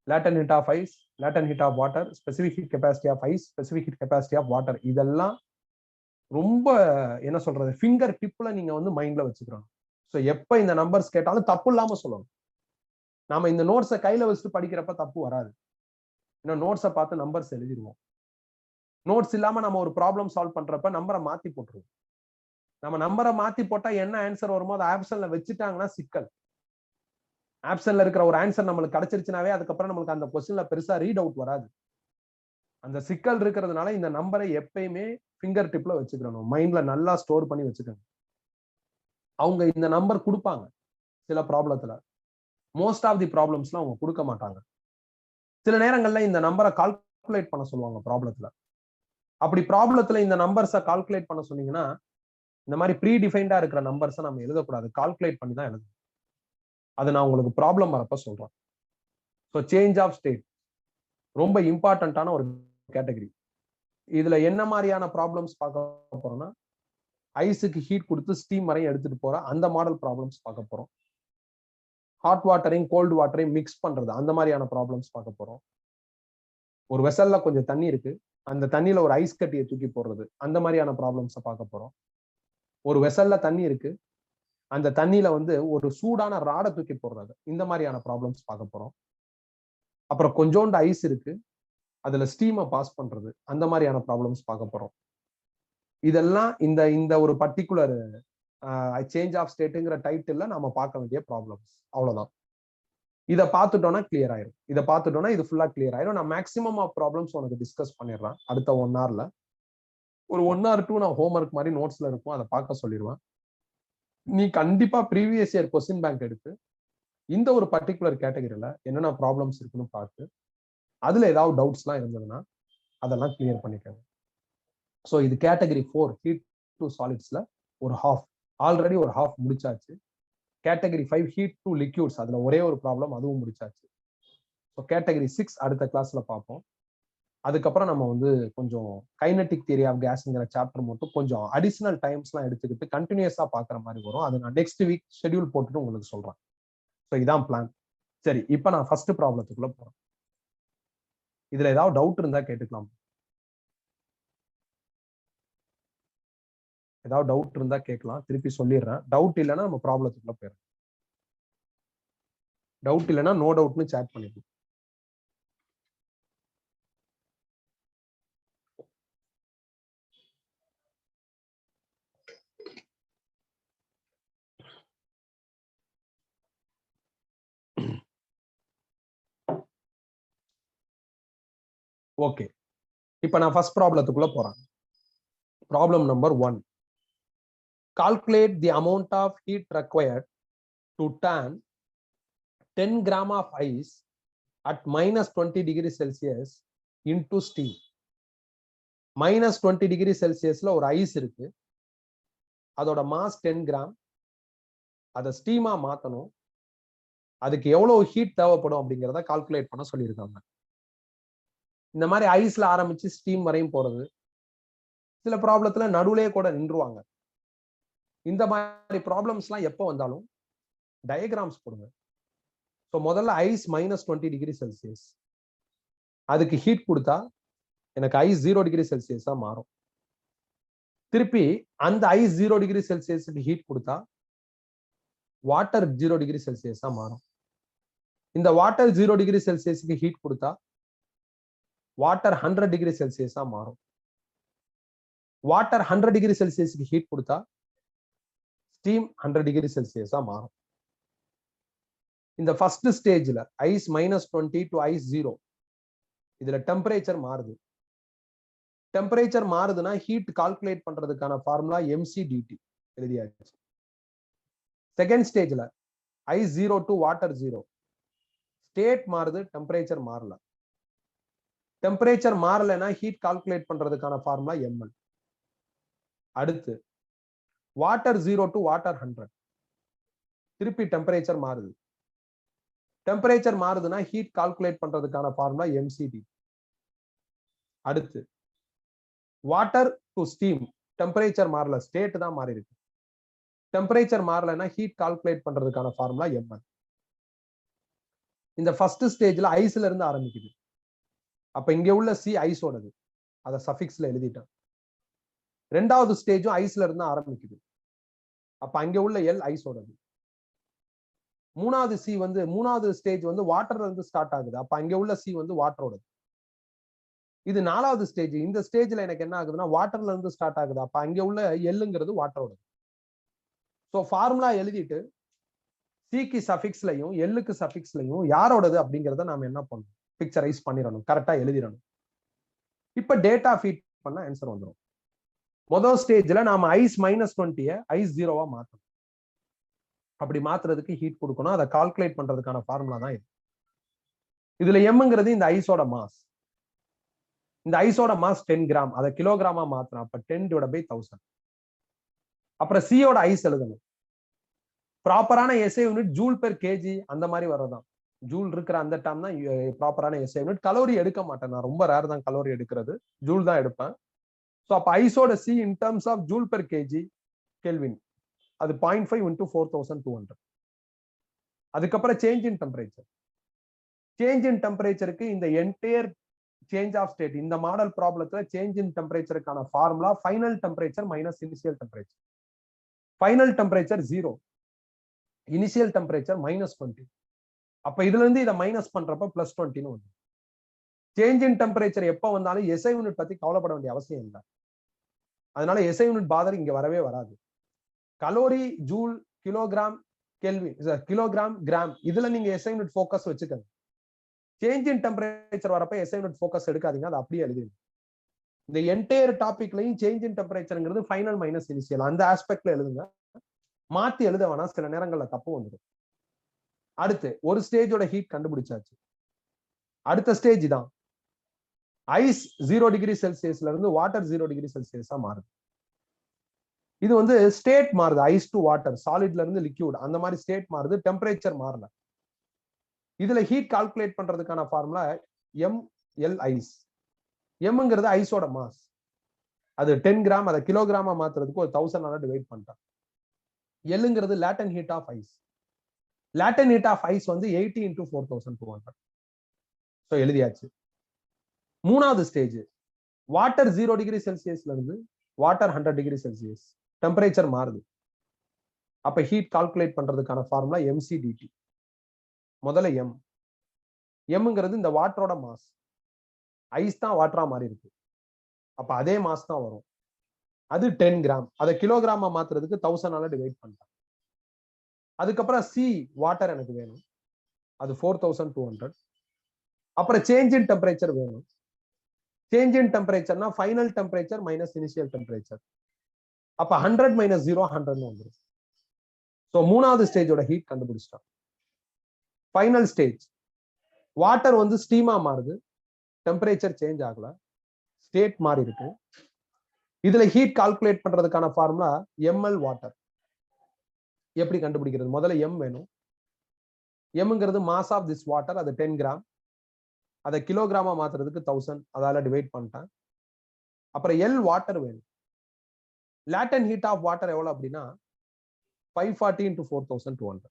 latent heat of ice, latent heat of water, specific heat capacity of ice, specific heat capacity of water, இதெல்லாம் ரொம்ப என்ன சொல்றது ஃபிங்கர் டிப்ல நீங்க வந்து மைண்ட்ல வச்சுக்கிறோம். ஸோ எப்ப இந்த நம்பர்ஸ் கேட்டாலும் தப்பு இல்லாம சொல்லணும். நாம இந்த நோட்ஸை கையில வச்சுட்டு படிக்கிறப்ப தப்பு வராது. ஏன்னா நோட்ஸை பார்த்து நம்பர்ஸ் எழுதிடுவோம். நோட்ஸ் இல்லாம நம்ம ஒரு ப்ராப்ளம் சால்வ் பண்றப்ப நம்பரை மாத்தி போட்டுருவோம். நம்ம நம்பரை மாத்தி போட்டா என்ன ஆன்சர் வருமோ அதை ஆப்ஷன்ல வச்சுட்டாங்கன்னா சிக்கல். ஆப்ஷன்ல இருக்கிற ஒரு ஆன்சர் நம்மளுக்கு கிடைச்சிருச்சுனாவே அதுக்கப்புறம் நம்மளுக்கு அந்த கொஸ்டின்ல பெருசா ரீட் அவுட் வராது. அந்த சிக்கல் இருக்கிறதுனால இந்த நம்பரை எப்பயுமே ஃபிங்கர் டிப்ல வச்சுக்கணும், மைண்ட்ல நல்லா ஸ்டோர் பண்ணி வச்சுக்கணும். அவங்க இந்த நம்பர் கொடுப்பாங்க சில ப்ராப்ளத்துல, மோஸ்ட் ஆஃப் தி ப்ராப்ளம்ஸ்லாம் அவங்க கொடுக்க மாட்டாங்க. சில நேரங்கள்ல இந்த நம்பரை கால்குலேட் பண்ண சொல்லுவாங்க ப்ராப்ளத்துல. அப்படி ப்ராப்ளத்துல இந்த நம்பர்ஸை கால்குலேட் பண்ண சொன்னீங்கன்னா இந்த மாதிரி ப்ரீ டிஃபைன்டா இருக்கிற நம்பர்ஸை நம்ம எழுதக்கூடாது, கால்குலேட் பண்ணி தான் எழுதணும். அது நான் உங்களுக்கு ப்ராப்ளம் வரப்ப சொல்றேன். ஸோ சேஞ்ச் ஆஃப் ஸ்டேட் ரொம்ப இம்பார்ட்டன்டான ஒரு கேட்டகரி. இதுல என்ன மாதிரியான ப்ராப்ளம்ஸ் பார்க்க போறோம்னா, ஐஸுக்கு ஹீட் கொடுத்து ஸ்டீம் வரையும் எடுத்துட்டு போற அந்த மாடல் ப்ராப்ளம்ஸ் பார்க்க போறோம். ஹாட் வாட்டரையும் கோல்டு வாட்டரையும் மிக்ஸ் பண்றது அந்த மாதிரியான ப்ராப்ளம்ஸ் பார்க்க போறோம். ஒரு வெசல்ல கொஞ்சம் தண்ணி இருக்கு, அந்த தண்ணியில ஒரு ஐஸ் கட்டியை தூக்கி போடுறது அந்த மாதிரியான ப்ராப்ளம்ஸை பார்க்க போறோம். ஒரு வெசல்ல தண்ணி இருக்கு, அந்த தண்ணியில வந்து ஒரு சூடான ராடை தூக்கி போடுறது இந்த மாதிரியான ப்ராப்ளம்ஸ் பார்க்க போறோம். அப்புறம் கொஞ்சோண்டு ஐஸ் இருக்கு, அதுல ஸ்டீமை பாஸ் பண்றது அந்த மாதிரியான ப்ராப்ளம்ஸ் பார்க்க போறோம். இதெல்லாம் இந்த இந்த ஒரு பர்டிகுலர் சேஞ்ச் ஆஃப் ஸ்டேட்டுங்கிற டைட்டில்ல நாம பார்க்க வேண்டிய ப்ராப்ளம்ஸ். அவ்வளவுதான். இதை பார்த்துட்டோம்னா கிளியர் ஆயிரும். இதை பார்த்துட்டோம்னா இது ஃபுல்லா கிளியர் ஆயிரும். நான் மேக்ஸிமம் ஆஃப் ப்ராப்ளம்ஸ் உனக்கு டிஸ்கஸ் பண்ணிடுறேன் அடுத்த 1 hourல. ஒரு 1 or 2 நான் ஹோம்ஒர்க் மாதிரி நோட்ஸ்ல இருக்கும், அதை பார்க்க சொல்லிடுவேன். நீ கண்டிப்பா ப்ரீவியஸ் இயர் கொஸ்டின் பேங்க் எடுத்து இந்த ஒரு பர்டிகுலர் கேட்டகரியில என்னென்ன ப்ராப்ளம்ஸ் இருக்குன்னு பார்த்து அதுல ஏதாவது டவுட்ஸ்லாம் இருந்ததுன்னா அதெல்லாம் கிளியர் பண்ணிக்கோங்க. ஸோ இது கேட்டகரி 4 ஹீட் டு சாலிட்ஸ்ல ஒரு ஹாஃப், ஆல்ரெடி ஒரு ஹாஃப் முடிச்சாச்சு. கேட்டகரி 5 ஹீட் டு லிக்யூட்ஸ், அதுல ஒரே ஒரு ப்ராப்ளம், அதுவும் முடிச்சாச்சு. ஸோ கேட்டகரி 6 அடுத்த கிளாஸ்ல பார்ப்போம். அதுக்கப்புறம் நம்ம வந்து கொஞ்சம் கைனடிக் தியரி ஆஃப் கேஸ்ங்கிற சாப்டர் மட்டும் கொஞ்சம் அடிஷனல் டைம்ஸ்லாம் எடுத்துக்கிட்டு கண்டினியூஸா பார்க்குற மாதிரி வரும். அது நான் நெக்ஸ்ட் வீக் ஷெட்யூல் போட்டுட்டு உங்களுக்கு சொல்றேன். ஸோ இதான் பிளான். சரி, இப்போ நான் ஃபர்ஸ்ட் ப்ராப்ளத்துக்குள்ள போறேன். இதுல ஏதாவது டவுட் இருந்தா கேட்டுக்கலாம். ஏதாவது டவுட் இருந்தா கேட்கலாம், திருப்பி சொல்லிடுறேன். டவுட் இல்லைன்னா நம்ம ப்ராப்ளத்துக்குள்ள போயிடுறோம். டவுட் இல்லைன்னா நோ டவுட்னு சேட் பண்ணிக்கலாம். ஓகே, இப்போ நான் ஃபர்ஸ்ட் ப்ராப்ளத்துக்குள்ள போறேன். Problem number 1. Calculate the amount of heat required to turn 10 gram of ice at minus 20 degrees Celsius into steam. minus 20 degrees Celsiusல ஒரு ஐஸ் இருக்கு, அதோட மாஸ் 10 கிராம். அதை ஸ்டீமா மாத்தணும், அதுக்கு எவ்வளவு ஹீட் தேவைப்படும் அப்படிங்கிறத கால்குலேட் பண்ண சொல்லியிருக்காங்க. இந்த மாதிரி ஐஸ்ல ஆரம்பிச்சு ஸ்டீம் வரையும் போறது, சில ப்ராப்ளத்துல நடுவுலயே கூட நின்றுவாங்க. இந்த மாதிரி ப்ராப்ளம்ஸ்லாம் எப்போ வந்தாலும் டயக்ராம்ஸ் போடுங்க. ஸோ முதல்ல ஐஸ் minus 20 டிகிரி செல்சியஸ், அதுக்கு ஹீட் கொடுத்தா எனக்கு ஐஸ் 0 டிகிரி செல்சியஸா மாறும். திருப்பி அந்த ஐஸ் 0 டிகிரி செல்சியஸுக்கு ஹீட் கொடுத்தா வாட்டர் 0 டிகிரி செல்சியஸா மாறும். இந்த வாட்டர் 0 டிகிரி செல்சியஸுக்கு ஹீட் கொடுத்தா வாட்டர் 100 டிகிரி செல்சியஸா மாறும். வாட்டர் 100 டிகிரி செல்சியஸுக்கு ஹீட் கொடுத்தா ஸ்டீம் 100 டிகிரி செல்சியஸா மாறும். இந்த ஃபர்ஸ்ட் ஸ்டேஜ்ல ஐஸ் -20 டு ஐஸ் 0, இதுல டெம்பரேச்சர் மாறுது. டெம்பரேச்சர் மாறுதுன்னா ஹீட் கால்குலேட் பண்றதுக்கான ஃபார்முலா mc dt. எழுதியாச்சு. செகண்ட் ஸ்டேஜ்ல ஐஸ் 0 டு வாட்டர் 0. ஸ்டேட் மாறுது, டெம்பரேச்சர் மாறல. டெம்பரேச்சர் மாறலைன்னா ஹீட் கால்குலேட் பண்றதுக்கான ஃபார்முலா ml. அடுத்து வாட்டர் 0 டு வாட்டர் 100. திருப்பி டெம்பரேச்சர் மாறுது. டெம்பரேச்சர் மாறுதுன்னா ஹீட் கால்குலேட் பண்றதுக்கான ஃபார்முலா mcd. அடுத்து வாட்டர் டு ஸ்டீம். டெம்பரேச்சர் மாறல, ஸ்டேட் தான் மாறி இருக்கு. டெம்பரேச்சர் மாறலைன்னா ஹீட் கால்குலேட் பண்றதுக்கான ஃபார்முலா ml. இந்த ஃபர்ஸ்ட் ஸ்டேஜ்ல ஐஸ்ல இருந்து ஆரம்பிக்குது. அப்ப இங்க உள்ள சி ஐஸோடது, அத சஃபிக்ஸ்ல எழுதிட்டேன். ரெண்டாவது ஸ்டேஜும் ஐஸ்ல இருந்து ஆரம்பிக்குது. அப்ப அங்க உள்ள எல் ஐஸோடது. மூணாவது சி வந்து மூணாவது ஸ்டேஜ் வந்து வாட்டர்ல இருந்து ஸ்டார்ட் ஆகுது. அப்ப அங்க உள்ள சி வந்து வாட்டரோடது. இது நாலாவது ஸ்டேஜ். இந்த ஸ்டேஜ்ல எனக்கு என்ன ஆகுதுன்னா வாட்டர்ல இருந்து ஸ்டார்ட் ஆகுது. அப்ப அங்க உள்ள எல்லுங்கிறது வாட்டரோடது. ஸோ ஃபார்முலா எழுதிட்டு சிக்கு சஃபிக்ஸ்லையும் எல்லுக்கு சஃபிக்ஸ்லையும் யாரோடது அப்படிங்கிறத நாம என்ன பண்ணணும், பிக்சரைஸ் பண்ணிடணும், கரெக்டா எழுதிடணும். இப்ப டேட்டா ஃபீட் பண்ண ஆன்சர் வந்துடும். முதல் ஸ்டேஜ்ல நாம ஐஸ் -20 ஐஸ் 0வா மாற்றணும். அப்படி மாத்துறதுக்கு ஹீட் கொடுக்கணும். அதை கால்குலேட் பண்றதுக்கான ஃபார்முலா தான் இது. இதுல எம்ங்கிறது இந்த ஐஸோட மாஸ். இந்த ஐஸோட மாஸ் 10 கிராம். அதை கிலோகிராமா மாத்தணும். அப்ப 10/1000. அப்புறம் சியோட ஐஸ் எழுதணும். ப்ராப்பரான SI unit joule per KG அந்த மாதிரி வரதான். ஜூல் இருக்கிற அந்த டைம் தான் ப்ராப்பரான எஸ்ஐ யூனிட். கலோரி எடுக்க மாட்டேன், நான் ரொம்ப ரேர் தான் கலோரி எடுக்கிறது, ஜூல் தான் எடுப்பேன். ஸோ அப்ப ஐஸோட C in terms of joule per kg kelvin, அது 0.5 × 4200. அதுக்கப்புறம் change in temperature. Change in டெம்பரேச்சருக்கு இந்த என்டையர் சேஞ்ச் ஆஃப் ஸ்டேட், இந்த மாடல் ப்ராப்ளத்துல சேஞ்ச் இன் டெம்பரேச்சருக்கான formula final temperature minus initial temperature. Final temperature 0, initial temperature -20. அப்ப இதுல இருந்து இதை மைனஸ் பண்றப்ப +20 வந்து. சேஞ்ச் இன் டெம்பரேச்சர் எப்ப வந்தாலும் எஸ்ஐ யூனிட் பத்தி கவலைப்பட வேண்டிய அவசியம் இல்லை. அதனால எஸ்ஐ யூனிட் பாதர் இங்க வரவே வராது. Calorie, joule, kilogram, kelvin, kilogram, gram, இதுல நீங்க எஸ்ஐ யூனிட் ஃபோக்கஸ் வச்சுக்கோங்க. சேஞ்ச் இன் டெம்பரேச்சர் வரப்ப எஸ்ஐ யூனிட் ஃபோக்கஸ் எடுக்காதீங்க, அது அப்படியே எழுதிடுங்க. இந்த என்டையர் டாபிக்லையும் சேஞ்ச் இன் டெம்பரேச்சர்ங்கிறது ஃபைனல் மைனஸ் இனிஷியல் அந்த ஆஸ்பெக்ட்ல எழுதுங்க. மாத்தி எழுத வேணா, சில நேரங்கள்ல தப்பு வந்துடும். அடுத்து ஒரு ஸ்டேஜோட ஹீட் கண்டுபிடிச்சாச்சு. அடுத்த ஸ்டேஜ் தான் ஐஸ் 0 டிகிரி செல்சியஸ்ல இருந்து வாட்டர் 0 டிகிரி செல்சியஸா மாறுது. இது வந்து ஸ்டேட் மாறுது. ஐஸ் டு வாட்டர், சாலிட்ல இருந்து லிக்யூட், அந்த மாதிரி ஸ்டேட் மாறுது. டெம்பரேச்சர் மாறல. இதுல ஹீட் கால்குலேட் பண்றதுக்கான ஃபார்முலா ml ஐஸ். எம்ங்கிறது ஐஸோட மாஸ், அது 10 கிராம். அதை கிலோகிராமா மாத்துறதுக்கு ஒரு 1000 டிவைட் பண்ணிட்டான். எல்லுங்கிறது latent heat of ice. Latent heat of ice வந்து 80 × 4200. ஸோ எழுதியாச்சு. மூணாவது ஸ்டேஜ் வாட்டர் 0 டிகிரி செல்சியஸ்ல இருந்து வாட்டர் 100 டிகிரி செல்சியஸ். டெம்பரேச்சர் மாறுது. அப்ப ஹீட் கால்குலேட் பண்றதுக்கான ஃபார்முலா mcdt. முதல்ல எம்ங்கிறது இந்த வாட்டரோட மாஸ். ஐஸ் தான் வாட்டரா மாறி இருக்கு. அப்ப அதே மாஸ் தான் வரும். அது 10 கிராம். அதை கிலோகிராமா மாத்துறதுக்கு 1000 டிவைட் பண்ணிட்டேன். அதுக்கப்புறம் சி வாட்டர் எனக்கு வேணும், அது 4200. அப்புறம் சேஞ்ச் இன் டெம்பரேச்சர் வேணும். சேஞ்ச் இன் டெம்பரேச்சர்னா final temperature minus initial temperature. அப்ப 100 - 0 100 வந்துடும். ஸோ மூணாவது ஸ்டேஜோட ஹீட் கண்டுபிடிச்சிட்டான். ஃபைனல் ஸ்டேஜ் வாட்டர் வந்து ஸ்டீமா மாறுது. டெம்பரேச்சர் சேஞ்ச் ஆகல, ஸ்டேட் மாறி இருக்கு. இதுல ஹீட் கால்குலேட் பண்றதுக்கான ஃபார்முலா ml வாட்டர். எப்படி கண்டுபிடிக்கிறது? முதல்ல எம் வேணும். எம்ங்கிறது மாஸ் ஆஃப் திஸ் வாட்டர், அது 10 கிராம். அதை கிலோகிராமா மாத்துறதுக்கு 1000, அதால டிவைட் பண்ணிட்டேன். அப்புறம் எல் வாட்டர் வேணும். லேட்டன் ஹீட் ஆஃப் வாட்டர் எவ்வளவு அப்படின்னா 540 × 4200.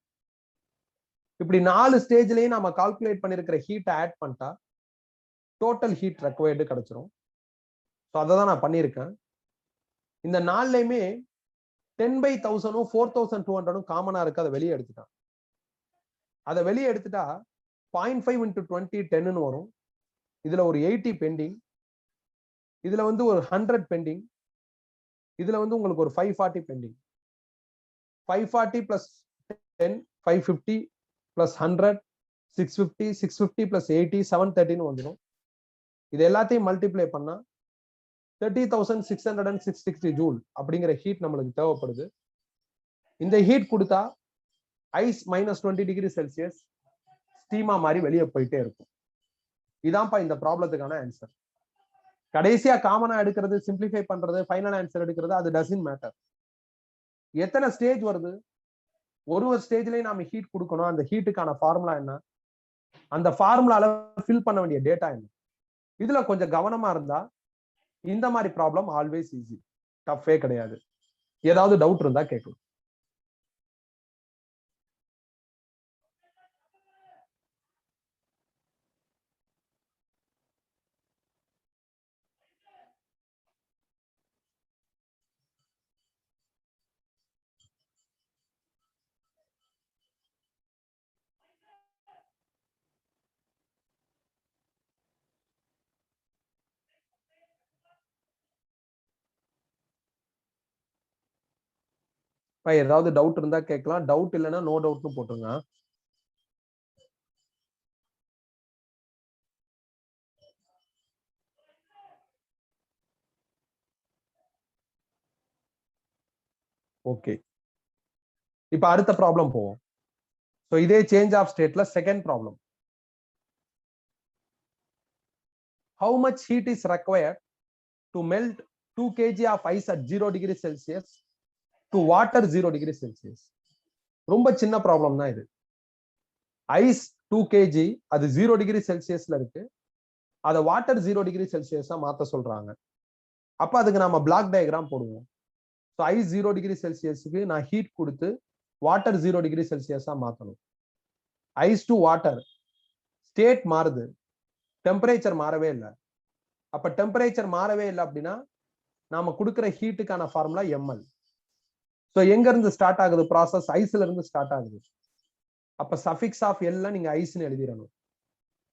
இப்படி 4 ஸ்டேஜ்லயும் நாம கால்குலேட் பண்ணிருக்கிற ஹீட்டை ஆட் பண்ணிட்டா டோட்டல் ஹீட் ரெக்வயர்டு கிடைச்சிரும். ஸோ அதை தான் நான் பண்ணியிருக்கேன். இந்த 4லையுமே 10/1000 4200 காமனா இருக்கு. அதை வெளியே எடுத்துட்டான். அதை வெளியே எடுத்துட்டா 0.5 × 20 10 வரும். இதுல ஒரு 80 பெண்டிங், இதுல வந்து ஒரு 100 பெண்டிங், இதுல வந்து உங்களுக்கு ஒரு 540 பெண்டிங். 540 + 10 550 + 100 650 650 + 80 730 வந்துடும். இது எல்லாத்தையும் மல்டிப்ளை பண்ணா 30,660 ஜூல் அப்படிங்கிற ஹீட் நம்மளுக்கு தேவைப்படுது. இந்த ஹீட் கொடுத்தா ஐஸ் -20 டிகிரி செல்சியஸ் ஸ்டீமா மாதிரி வெளியே போயிட்டே இருக்கும். இதான்ப்பா இந்த ப்ராப்ளத்துக்கான ஆன்சர். கடைசியா காமனா எடுக்கிறது, சிம்பிளிஃபை பண்றது, ஃபைனல் ஆன்சர் எடுக்கிறது, அது டசன்ட் மேட்டர். எத்தனை ஸ்டேஜ் வருது, ஒரு ஸ்டேஜ்லயும் நாம ஹீட் கொடுக்கணும். அந்த ஹீட்டுக்கான ஃபார்முலா என்ன, அந்த ஃபார்முலால ஃபில் பண்ண வேண்டிய டேட்டா என்ன, இதுல கொஞ்சம் கவனமா இருந்தா இந்த மாதிரி ப்ராப்ளம் ஆல்வேஸ் ஈஸி, டஃபே கிடையாது. ஏதாவது டவுட் இருந்தா கேட்கலாம். ஏதாவது டவுட் இருந்தா கேட்கலாம். டவுட் இல்லைன்னா நோ டவுட்னு போட்டுருங்க. ஓகே, இப்ப அடுத்த ப்ராப்ளம் போவோம். சோ இதே சேஞ்ச் ஆஃப் ஸ்டேட்ல second problem. How much heat is required to melt 2 kg of ice at 0 degree Celsius to water 0 degree Celsius? ரொம்ப சின்ன ப்ராப்ளம் தான் இது. ஐஸ் 2 kg அது 0 டிகிரி செல்சியஸ்ல இருக்கு, அதை வாட்டர் 0 டிகிரி செல்சியஸா மாத்த சொல்றாங்க. அப்ப அதுக்கு நாம பிளாக் டயக்ராம் போடுவோம். ஐஸ் 0 டிகிரி செல்சியஸுக்கு நான் ஹீட் கொடுத்து வாட்டர் 0 டிகிரி செல்சியஸா மாத்தணும். ஐஸ் டு வாட்டர் ஸ்டேட் மாறுது, டெம்பரேச்சர் மாறவே இல்லை. அப்ப டெம்பரேச்சர் மாறவே இல்லை அப்படின்னா நாம கொடுக்கிற ஹீட்டுக்கான ஃபார்முலா எம்எல். ஸோ எங்க இருந்து ஸ்டார்ட் ஆகுது ப்ராசஸ், ஐஸ்ல இருந்து ஸ்டார்ட் ஆகுது. அப்ப சஃபிக்ஸ் ஆஃப் எல்ல நீங்க ஐஸ்ன்னு எழுதிடணும்.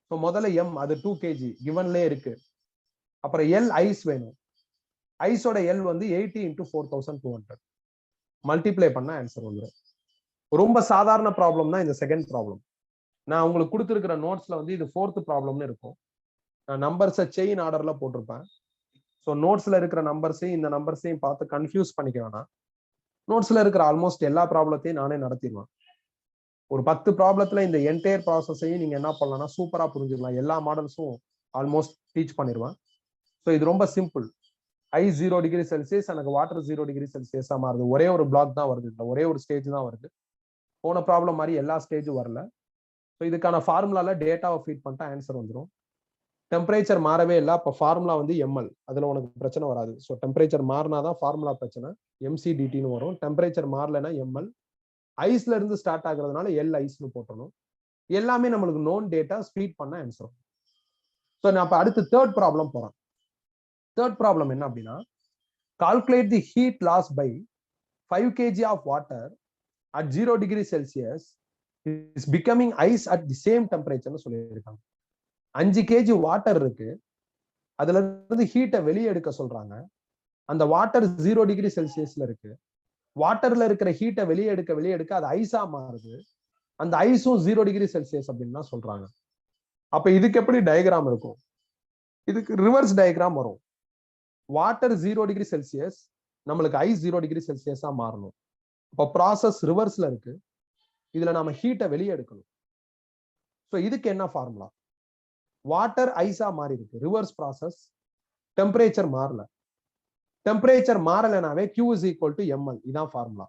ஸோ முதல்ல எம், அது 2 kg கிவன்லே இருக்கு. அப்புறம் எல் ஐஸ் வேணும். ஐஸோட எல் வந்து 80 × 4200 மல்டிப்ளை பண்ண ஆன்சர் வந்துடும். ரொம்ப சாதாரண ப்ராப்ளம் தான் இந்த செகண்ட் ப்ராப்ளம். நான் உங்களுக்கு கொடுத்துருக்கிற நோட்ஸ்ல வந்து இது 4th ப்ராப்ளம்னு இருக்கும். நான் நம்பர்ஸை செயின் ஆர்டர்ல போட்டிருப்பேன். ஸோ நோட்ஸ்ல இருக்கிற நம்பர்ஸையும் இந்த நம்பர்ஸையும் பார்த்து கன்ஃபியூஸ் பண்ணிக்க வேணாம். நோட்ஸ்ல இருக்கிற ஆல்மோஸ்ட் எல்லா ப்ராப்ளத்தையும் நானே நடத்திடுவேன். ஒரு 10 ப்ராப்ளத்துல இந்த என்டையர் ப்ராசஸையும் நீங்க என்ன பண்ணலாம்னா சூப்பரா புரிஞ்சுக்கலாம். எல்லா மாடல்ஸும் ஆல்மோஸ்ட் டீச் பண்ணிடுவேன். ஸோ இது ரொம்ப சிம்பிள். ஐஸ் 0 டிகிரி செல்சியஸ், எனக்கு வாட்டர் 0 டிகிரி செல்சியஸா மாறுது. ஒரே ஒரு பிளாக் தான் வருது, இல்லை ஒரே ஒரு ஸ்டேஜ் தான் வருது. போன ப்ராப்ளம் மாதிரி எல்லா ஸ்டேஜும் வரல. ஸோ இதுக்கான ஃபார்முலால டேட்டாவை ஃபீட் பண்ணிட்டா ஆன்சர் வந்துடும். டெம்பரேச்சர் மாறவே இல்லை, அப்போ ஃபார்முலா வந்து எம்எல். அதுல உனக்கு பிரச்சனை வராது. ஸோ டெம்பரேச்சர் மாறினாதான் ஃபார்முலா பிரச்சனை, எம்சிடிடின்னு வரும். Temperature மாறலைன்னா ML. ஐஸ்ல இருந்து ஸ்டார்ட் ஆகுறதுனால எல் ஐஸ்னு போட்டணும். எல்லாமே நம்மளுக்கு நோன் டேட்டா ஃபீட் பண்ண ஆன்சர். ஸோ நான் இப்போ அடுத்து தேர்ட் ப்ராப்ளம் போறேன். தேர்ட் ப்ராப்ளம் என்ன அப்படின்னா, calculate the heat loss by 5 kg of water at 0 degree Celsius is becoming ice at the same டெம்பரேச்சர்னு சொல்லியிருக்காங்க. 5 kg வாட்டர் இருக்கு, அதுல இருந்து ஹீட்டை வெளியே எடுக்க சொல்றாங்க. அந்த வாட்டர் 0 டிகிரி செல்சியஸ்ல இருக்கு. வாட்டர்ல இருக்கிற ஹீட்டை வெளியே எடுக்க அது ஐஸா மாறுது. அந்த ஐஸும் 0 டிகிரி செல்சியஸ் அப்படின்னு சொல்றாங்க. அப்ப இதுக்கு எப்படி டயக்ராம் இருக்கும்? இதுக்கு ரிவர்ஸ் டயக்ராம் வரும். வாட்டர் 0 டிகிரி செல்சியஸ், நம்மளுக்கு ஐஸ் 0 டிகிரி செல்சியஸா மாறணும். இப்போ ப்ராசஸ் ரிவர்ஸ்ல இருக்கு. இதுல நாம ஹீட்டை வெளியே எடுக்கணும். ஸோ இதுக்கு என்ன ஃபார்முலா? வாட்டர் ஐஸா மாறி இருக்கு, ரிவர்ஸ் ப்ராசஸ். டெம்பரேச்சர் மாறல. டெம்பரேச்சர் மாறலைனாவே Q is equal to ml. இதான் ஃபார்முலா.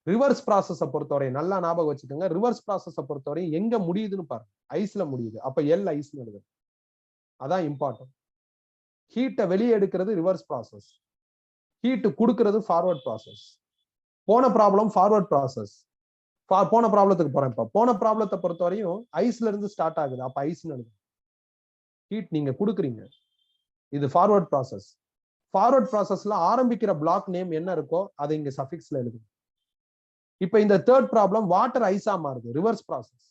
ரிவர்ஸ் ப்ராசஸை பொறுத்தவரை நல்லா ஞாபகம் வச்சுக்கோங்க. ரிவர்ஸ் ப்ராசஸை பொறுத்தவரை எங்க முடியுதுன்னு பாருங்க, ஐஸ்ல முடியுது. அப்ப எல் ஐஸ்னு எழுது. அதான் இம்பார்ட்டன்ட். ஹீட்டை வெளியே எடுக்கிறது ரிவர்ஸ் ப்ராசஸ், ஹீட் கொடுக்கிறது ஃபார்வர்ட் ப்ராசஸ். போன ப்ராப்ளம் ஃபார்வர்ட் ப்ராசஸ். போன ப்ராப்ளத்துக்கு போறேன். இப்ப போன ப்ராப்ளத்தை பொறுத்தவரையும் ஐஸ்ல இருந்து ஸ்டார்ட் ஆகுது, அப்ப ஐஸ்னு எழுது. ஹீட் நீங்க கொடுக்குறீங்க, இது ஃபார்வர்ட் ப்ராசஸ். ஃபார்வர்ட் ப்ராசஸ்ல ஆரம்பிக்கிற பிளாக் நேம் என்ன இருக்கோ அதை இங்க சஃபிக்ஸ்ல எழுது. இப்ப இந்த தேர்ட் ப்ராப்ளம் வாட்டர் ஐஸா மாறுது, ரிவர்ஸ் ப்ராசஸ்.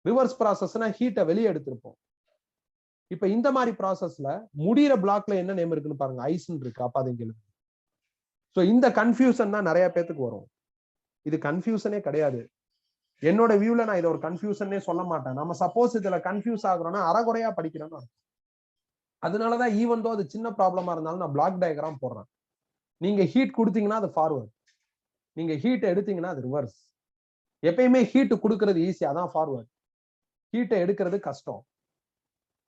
ரிவர்ஸ் ப்ராசஸ்னா ஹீட்டை வெளியே எடுத்திருப்போம். இப்ப இந்த மாதிரி ப்ராசஸ்ல முடிகிற பிளாக்ல என்ன நேம் இருக்குன்னு பாருங்க, ஐஸ்ன்னு இருக்கு. அப்ப அதை இங்க எழுது. ஸோ இந்த கன்ஃபியூஷன் தான் நிறைய பேத்துக்கு வரும். இது கன்ஃபியூஷனே கிடையாது. என்னோட வியூல நான் இதை ஒரு கன்ஃபியூஷனே சொல்ல மாட்டேன். நம்ம சப்போஸ் இதுல கன்ஃபியூஸ் ஆகுறோம்னா அறகுறையா படிக்கிறோம்னு. அதனாலதான் ஈவன் தோ அது சின்ன ப்ராப்ளமா இருந்தாலும் நான் பிளாக் டயக்ராம் போடுறேன். நீங்க ஹீட் கொடுத்தீங்கன்னா அது ஃபார்வர்ட், நீங்க ஹீட் எடுத்தீங்கன்னா அது ரிவர்ஸ். எப்பயுமே ஹீட் கொடுக்கறது ஈஸி, அதான் ஃபார்வர்ட். ஹீட்டை எடுக்கிறது கஷ்டம்.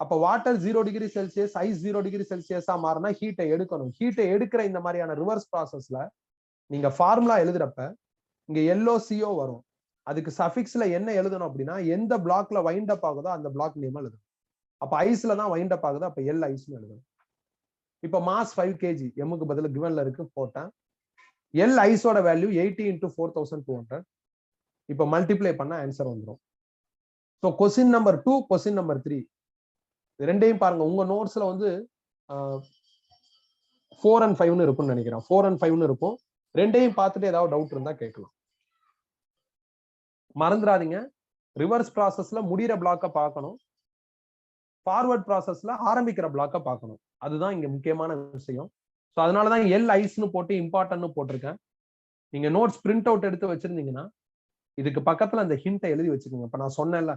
அப்ப water 0 degree Celsius, ice 0 degree செல்சியஸா மாறினா ஹீட்டை எடுக்கணும். ஹீட்டை எடுக்கிற இந்த மாதிரியான ரிவர்ஸ் ப்ராசஸ்ல நீங்க ஃபார்முலா எழுதுறப்ப இங்க LOCO வரும். அதுக்கு சஃபிக்ஸ்ல என்ன எழுதணும் அப்படின்னா, எந்த பிளாக்ல வைண்ட் அப் ஆகுதோ அந்த பிளாக் நேம் எழுதணும். அப்ப ஐஸ்ல தான் வைண்ட் அப் ஆகுது, அப்ப எல் ஐஸ்னு எழுதணும். இப்ப மாஸ் 5 kg, எம்முக்கு பதில் கிவன்ல இருக்கு போட்டேன். எல் ஐஸோட வேல்யூ 80 × 4200. இப்ப மல்டிப்ளை பண்ண ஆன்சர் வந்துடும். So question number 2, question number 3 ரெண்டையும் பாருங்க. உங்க நோட்ஸ்ல வந்து 4 and 5 இருக்கும்னு நினைக்கிறேன். 4 and 5 இருக்கும். ரெண்டையும் பார்த்துட்டு ஏதாவது டவுட் இருந்தா கேட்கலாம். மறந்துடாதீங்க, ரிவர்ஸ் ப்ராசஸ்ல முடிகிற பிளாக்க பார்க்கணும், ஃபார்வர்ட் ப்ராசஸ்ல ஆரம்பிக்கிற பிளாக்க பார்க்கணும். அதுதான் இங்க முக்கியமான விஷயம். ஸோ அதனாலதான் எல் ஐஸ்னு போட்டு இம்பார்ட்டன்ட்னு போட்டிருக்கேன். நீங்க நோட்ஸ் பிரிண்ட் அவுட் எடுத்து வச்சிருந்தீங்கன்னா இதுக்கு பக்கத்துல அந்த ஹிண்ட்டை எழுதி வச்சுக்கோங்க. இப்ப நான் சொன்னேன்ல,